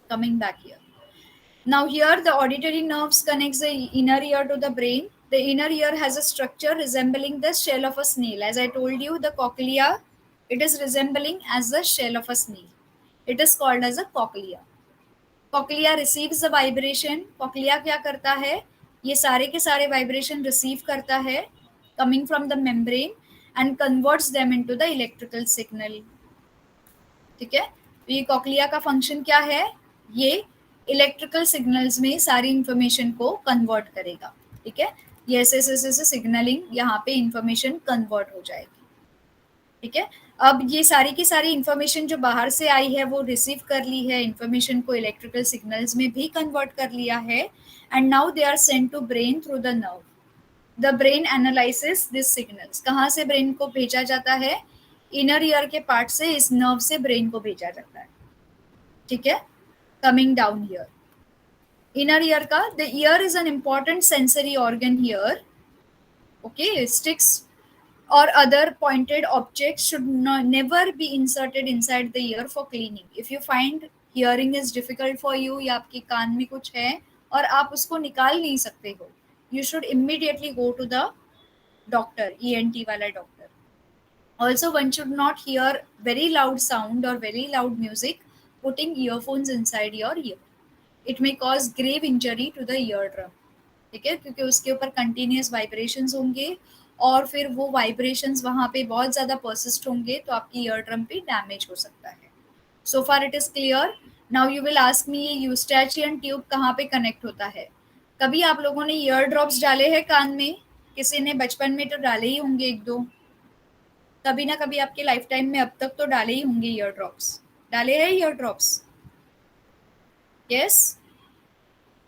Coming back here, now here the auditory nerves connects the inner ear to the brain. The inner ear has a structure resembling the shell of a snail. As I told you, the cochlea, it is resembling as the shell of a snail. It is called as a cochlea. Cochlea receives the vibration. Cochlea क्या करता है, ये सारे के सारे vibration receive करता है coming from the membrane and converts them into the electrical signal. ठीक है, तो ये कॉक्लिया का फंक्शन क्या है, ये इलेक्ट्रिकल सिग्नल्स में सारी इंफॉर्मेशन को कन्वर्ट करेगा, ठीक है। ये ऐसे ऐसे सिग्नलिंग यहाँ पे इंफॉर्मेशन कन्वर्ट हो जाएगी, ठीक है। अब ये सारी की सारी इंफॉर्मेशन जो बाहर से आई है वो रिसीव कर ली है, इंफॉर्मेशन को इलेक्ट्रिकल सिग्नल्स में भी कन्वर्ट कर लिया है, and now they are send to brain through the nerve. The brain analysis this signals. कहाँ से ब्रेन को भेजा जाता है, इनर ईयर के पार्ट से इस नर्व से ब्रेन को भेजा जाता है, ठीक है। Coming down here, inner ear का, the ear is an important sensory organ here, okay. Sticks or other pointed objects should never be inserted inside the ear for cleaning. If you find hearing is difficult for you, या आपके कान में कुछ है और आप उसको निकाल नहीं सकते हो, you should immediately go to the doctor, ENT वाला doctor. Also, one should not hear very loud sound or very loud music putting earphones inside your ear. It may cause grave injury to the eardrum, ठीक है, क्योंकि उसके ऊपर continuous vibrations होंगे और फिर वो वाइब्रेशंस वहाँ पे बहुत ज़्यादा परसिस्ट होंगे, तो आपकी ईयर ड्रम पे डैमेज हो सकता है। So far it is clear. Now you will ask me, ये यूस्टैचियन ट्यूब कहाँ पे कनेक्ट होता है। कभी आप लोगों ने ईयर ड्रॉप्स डाले हैं कान में, किसी ने बचपन में तो डाले ही होंगे एक दो, कभी ना कभी आपके लाइफ टाइम में अब तक तो डाले ही होंगे ईयर ड्रॉप्स। डाले हैं ईयर ड्रॉप्स? यस,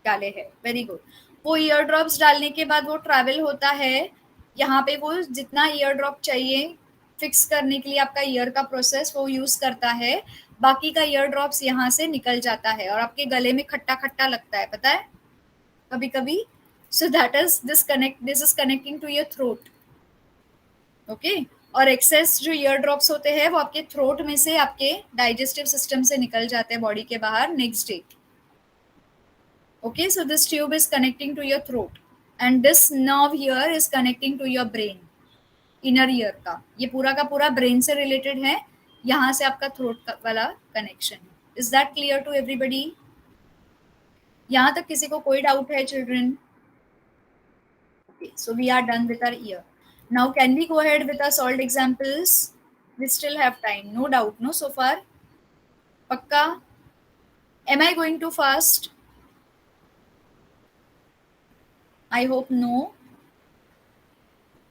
डाले हैं, वेरी गुड। वो ईयर ड्रॉप्स डालने के बाद वो ट्रैवल होता है यहाँ पे, वो जितना ईयर ड्रॉप चाहिए फिक्स करने के लिए आपका ईयर का प्रोसेस वो यूज करता है, बाकी का ईयर ड्रॉप्स यहाँ से निकल जाता है और आपके गले में खट्टा खट्टा लगता है, पता है कभी कभी। So that is this is connecting to your throat, okay. और एक्सेस जो ईयर ड्रॉप्स होते हैं वो आपके थ्रोट में से आपके डाइजेस्टिव सिस्टम से निकल जाते हैं बॉडी के बाहर next day, okay। So this tube is connecting to your throat and this nerve here is connecting to your brain, inner ear का, ये पूरा का पूरा ब्रेन से रिलेटेड है, यहाँ से आपका थ्रोट वाला कनेक्शन है। Is that clear to everybody? यहाँ तक किसी को कोई डाउट है children? So we are done with our ear. Now can we go ahead with our solved examples? We still have time, no doubt, no so far? Pakka? Am I going too fast? I hope no.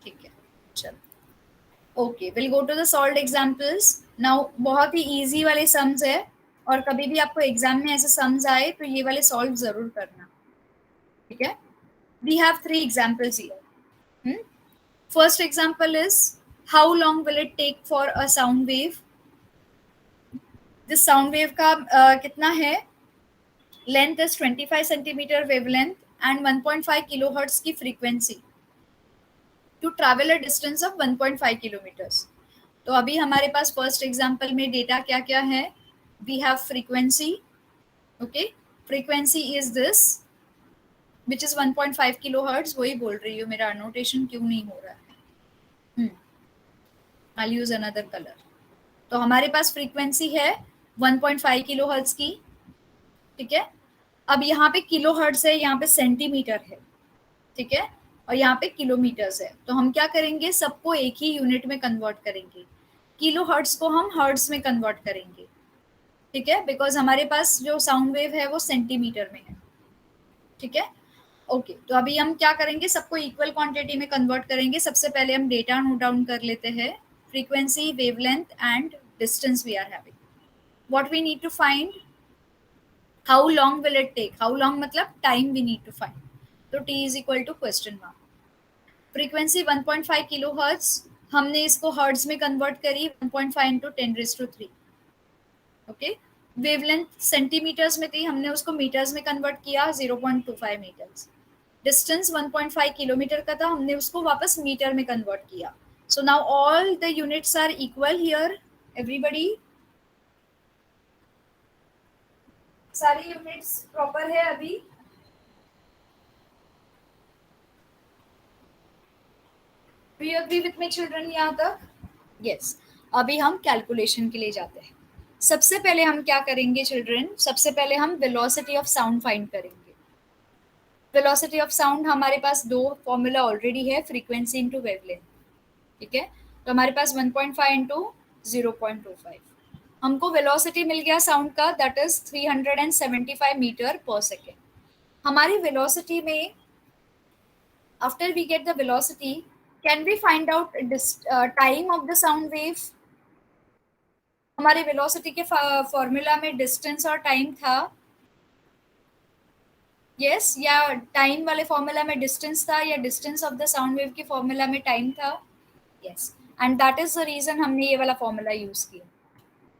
ठीक है, चलो, okay, will go to the solved examples. Now बहुत ही easy वाले sums है और कभी भी आपको एग्जाम में ऐसे सम्स आए तो ये वाले सॉल्व जरूर करना, ठीक है। We have 3 examples here. First example is how long will it take for a sound wave. This sound wave का कितना है, length is 25 centimeter wavelength and 1.5 kilohertz की frequency to travel a distance of 1.5 kilometers. तो अभी हमारे पास first example में data क्या क्या है, we have frequency, okay. Frequency is this which is 1.5 kilohertz, वही बोल रही हूँ, मेरा अनोटेशन क्यों नहीं हो रहा है, आई यूज अनदर कलर। तो हमारे पास फ्रीक्वेंसी है 1.5 किलोहर्ट्ज की, ठीक है। अब यहाँ पे किलोहर्ट्ज है, यहाँ पे सेंटीमीटर है, ठीक है, और यहाँ पे किलोमीटर्स है। तो हम क्या करेंगे, सबको एक ही यूनिट में कन्वर्ट करेंगे, किलो हर्ट्ज को हम हर्ट्ज में कन्वर्ट करेंगे, ठीक है, बिकॉज हमारे पास जो साउंड वेव है वो सेंटीमीटर में है, ठीक है, ओके। तो अभी हम क्या करेंगे, सबको इक्वल क्वांटिटी में कन्वर्ट करेंगे। सबसे पहले हम डेटा नोट डाउन कर लेते हैं, frequency, wavelength and distance we are having. What we need to find, how long will it take, how long मतलब time we need to find, तो t is equal to question mark. Frequency 1.5 kilohertz, हमने इसको hertz में convert करी, 1.5 × 10⁻³ okay, wavelength centimetres में थी, हमने उसको मीटर्स में कन्वर्ट किया 0.25 मीटर्स। डिस्टेंस 1.5 किलोमीटर का था, हमने उसको वापस मीटर में कन्वर्ट किया। So now all the units are equal here everybody, सारी यूनिट्स प्रॉपर है अभी। Do you agree with me children यहाँ तक? यस। अभी हम कैलकुलेशन के लिए जाते हैं। सबसे पहले हम क्या करेंगे चिल्ड्रन, सबसे पहले हम वेलोसिटी ऑफ साउंड फाइंड करेंगे। वेलोसिटी ऑफ साउंड हमारे पास दो फॉर्मूला ऑलरेडी है, फ्रीक्वेंसी इंटू वेवलेंथ, ठीक है। तो हमारे पास 1.5 इंटू 0.25, हमको वेलोसिटी मिल गया साउंड का, that is 375 metre per second. हमारी वेलोसिटी में after we get the velocity, can we find out time of the sound wave? हमारी वेलोसिटी के फॉर्मूला में डिस्टेंस और टाइम था, यस yes, या टाइम वाले फॉर्मूला में डिस्टेंस था, या distance of the sound wave के फॉर्मूला में टाइम था? Yes, and that is the reason हमने ये वाला फॉर्मूला यूज किया,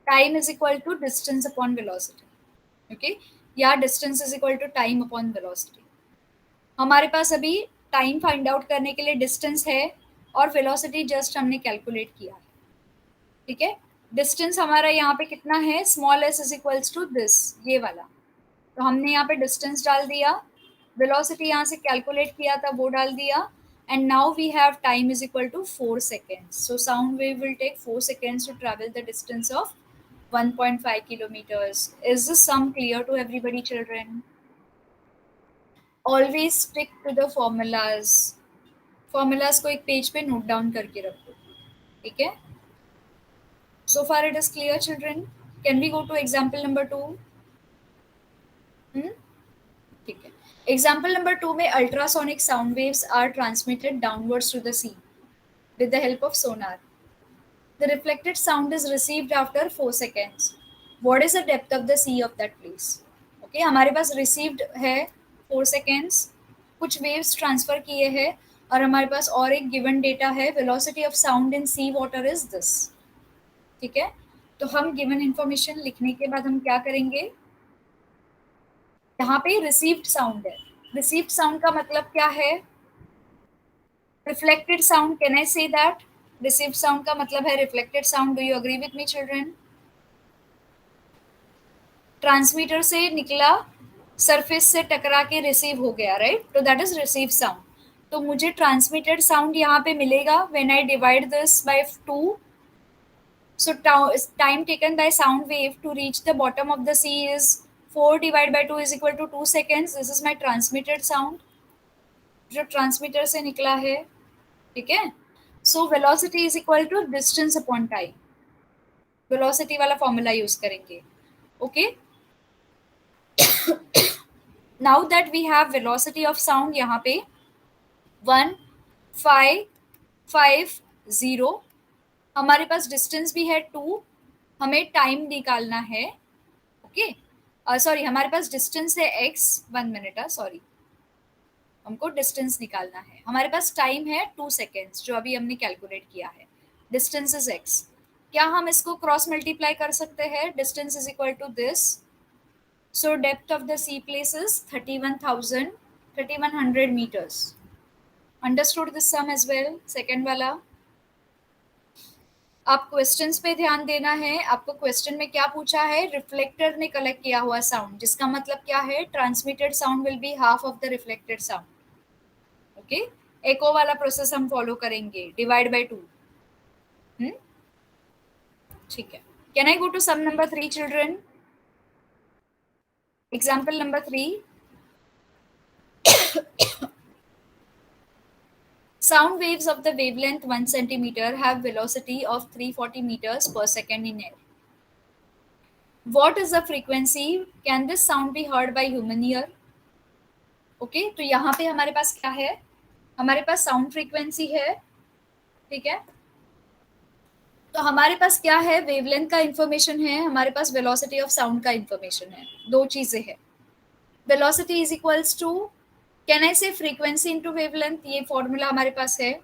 time is equal to distance upon velocity. Okay, या distance is equal to time upon velocity. हमारे पास अभी टाइम फाइंड आउट करने के लिए डिस्टेंस है और वेलोसिटी जस्ट हमने कैलकुलेट किया है, ठीक है। डिस्टेंस हमारा यहाँ पे कितना है, small S is equals to this, ये वाला, तो हमने यहाँ पे डिस्टेंस डाल दिया, वेलोसिटी यहाँ से कैलकुलेट किया था वो डाल दिया, and now we have time is equal to 4 seconds. So sound wave will take 4 seconds to travel the distance of 1.5 kilometers. Is this sum clear to everybody, children? Always stick to the formulas. Formulas को एक page पे note down करके रखो, ठीक है। So far it is clear, children. Can we go to example number 2? ठीक है। Example number 2 में ultrasonic sound waves are transmitted downwards to the sea with the help of sonar. The reflected sound is received after 4 seconds. What is the depth of the sea of that place? Okay, हमारे पास received है 4 seconds, कुछ waves transfer किए हैं, और हमारे पास और एक given data है, velocity of sound in sea water is this, ठीक है। तो हम given information लिखने के बाद हम क्या करेंगे, यहाँ पे received sound है, received sound का मतलब क्या है, reflected sound, can I say that? Received sound का मतलब है reflected sound. Do you agree with me, children? Transmitter से निकला, सरफेस से टकरा के रिसीव हो गया, राइट, तो दैट इज रिसीव साउंड। तो मुझे ट्रांसमिटेड साउंड यहाँ पे मिलेगा when I divide this by 2, so time taken by sound wave to reach the bottom of the sea is 4 divide by 2 is equal to 2 seconds. This is my transmitted sound जो transmitter से निकला है, ठीक है। So velocity is equal to distance upon time, velocity वाला formula use करेंगे, okay. Now that we have velocity of sound यहाँ पे 1.550, हमारे पास डिस्टेंस भी है 2, हमें टाइम निकालना है, ओके। सॉरी, हमारे पास डिस्टेंस है x, 1 मिनट, सॉरी, हमको डिस्टेंस निकालना है, हमारे पास टाइम है 2 सेकेंड्स जो अभी हमने कैलकुलेट किया है, डिस्टेंस इज x। क्या हम इसको क्रॉस मल्टीप्लाई कर सकते हैं, distance is equal to this, so depth of the sea place is 3100 meters. Understood this sum as well? Second वाला, आप क्वेश्चंस पे ध्यान देना है। आपको क्वेश्चन में क्या पूछा है, रिफ्लेक्टर ने कलेक्ट किया हुआ साउंड, जिसका मतलब क्या है, transmitted sound will be half of the reflected sound, okay. Echo वाला प्रोसेस हम फॉलो करेंगे, डिवाइड बाय 2, ठीक है। Can I go to some number 3, children? Example number 3. Sound waves of the wavelength 1 centimeter have velocity of 340 meters per second in air. What is the frequency? Can this sound be heard by human ear? Okay, तो यहाँ पे हमारे पास क्या है, हमारे पास sound frequency है, ठीक है। तो हमारे पास क्या है, वेवलेंथ का इंफॉर्मेशन है, हमारे पास वेलोसिटी ऑफ साउंड का इंफॉर्मेशन है, दो चीजें हैं। Velocity is equals to, can I say frequency into wavelength, ये फॉर्मूला हमारे पास है।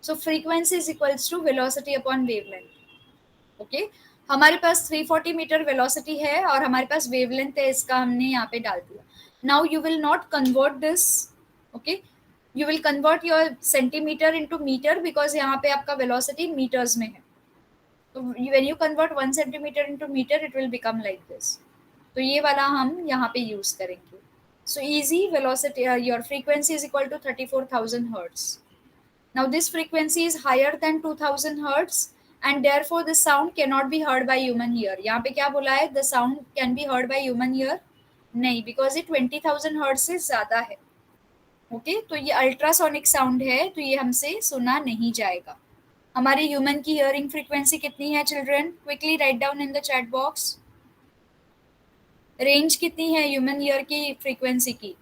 So frequency is equals to velocity upon wavelength, okay. हमारे पास 340 मीटर वेलोसिटी है और हमारे पास वेवलेंथ है, इसका हमने यहाँ पे डाल दिया. Now you will not convert this, okay, you will convert your centimetre into metre because यहाँ पे आपका वेलोसिटी मीटर्स में है. तो when you convert 1 centimetre into metre it will become like this. तो ये वाला हम यहाँ पे यूज करेंगे. So easy velocity, your frequency is equal to 34,000 hertz. Now this frequency is higher than 2000 hertz and therefore the sound cannot be heard by human ear. यहाँ पे क्या बोला है? The sound can be heard by human ear? नहीं, because ये 20,000 hertz से ज़्यादा है. ओके, तो ये अल्ट्रासोनिक साउंड है, तो ये हमसे सुना नहीं जाएगा. हमारे ह्यूमन की हियरिंग फ्रीक्वेंसी कितनी है children? Quickly write down in the chat box. Range कितनी है ह्यूमन ईयर की फ्रीक्वेंसी की?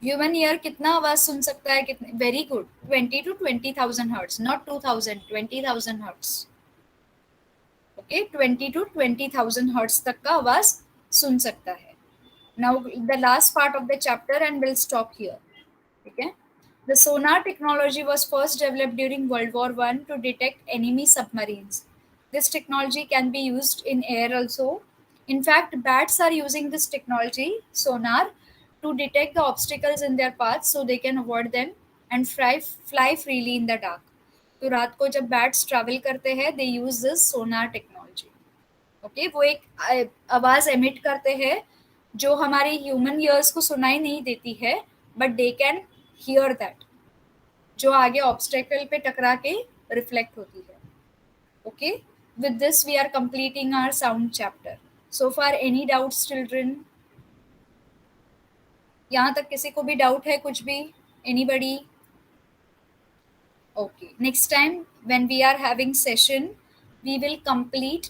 ह्यूमन ईयर कितना आवाज सुन सकता है? कितने? Very good, 20 to 20,000 hertz, not 2000, 20,000 hertz. Okay, 20 to 20,000 hertz तक का आवाज सुन सकता है. Now the last part of the chapter and will stop here. ठीक है. The sonar technology was first developed during World War I to detect enemy submarines. This technology can be used in air also. In fact, bats are using this technology, sonar, to detect the obstacles in their path so they can avoid them and fly freely in the dark. तो रात को जब bats travel करते हैं they use this sonar technology. Okay, वो एक आवाज emit करते हैं जो हमारे ह्यूमन ईयर्स को सुनाई नहीं देती है, but they can hear that, जो आगे ऑब्स्टेकल पे टकरा के रिफ्लेक्ट होती है. Okay, with this we are completing our sound chapter. So far any doubts children? यहाँ तक किसी को भी डाउट है कुछ भी? Anybody? Okay, next time when we are having session we will complete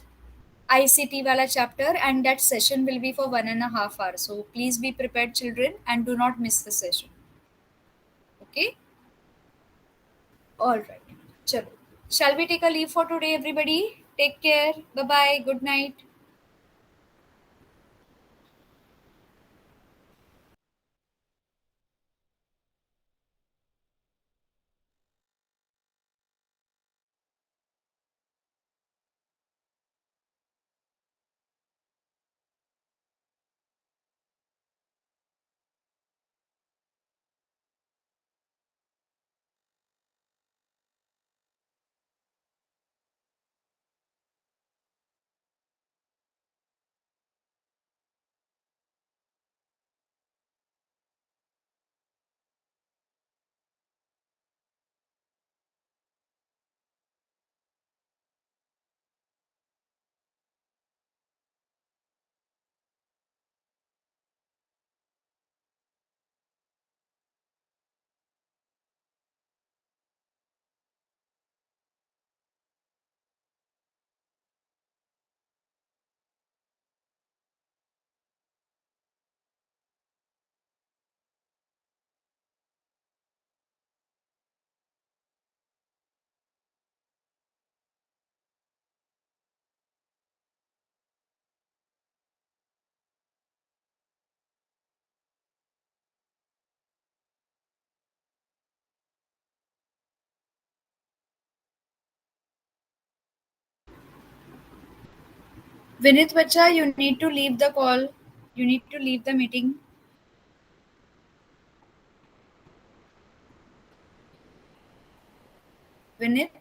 ICT वाला chapter and that session will be for 1.5 hours. So please be prepared children and do not miss the session. Okay? All right. Chalo. Shall we take a leave for today everybody? Take care. Bye bye. Good night. Vinith Bacha, you need to leave the call. You need to leave the meeting. Vinith?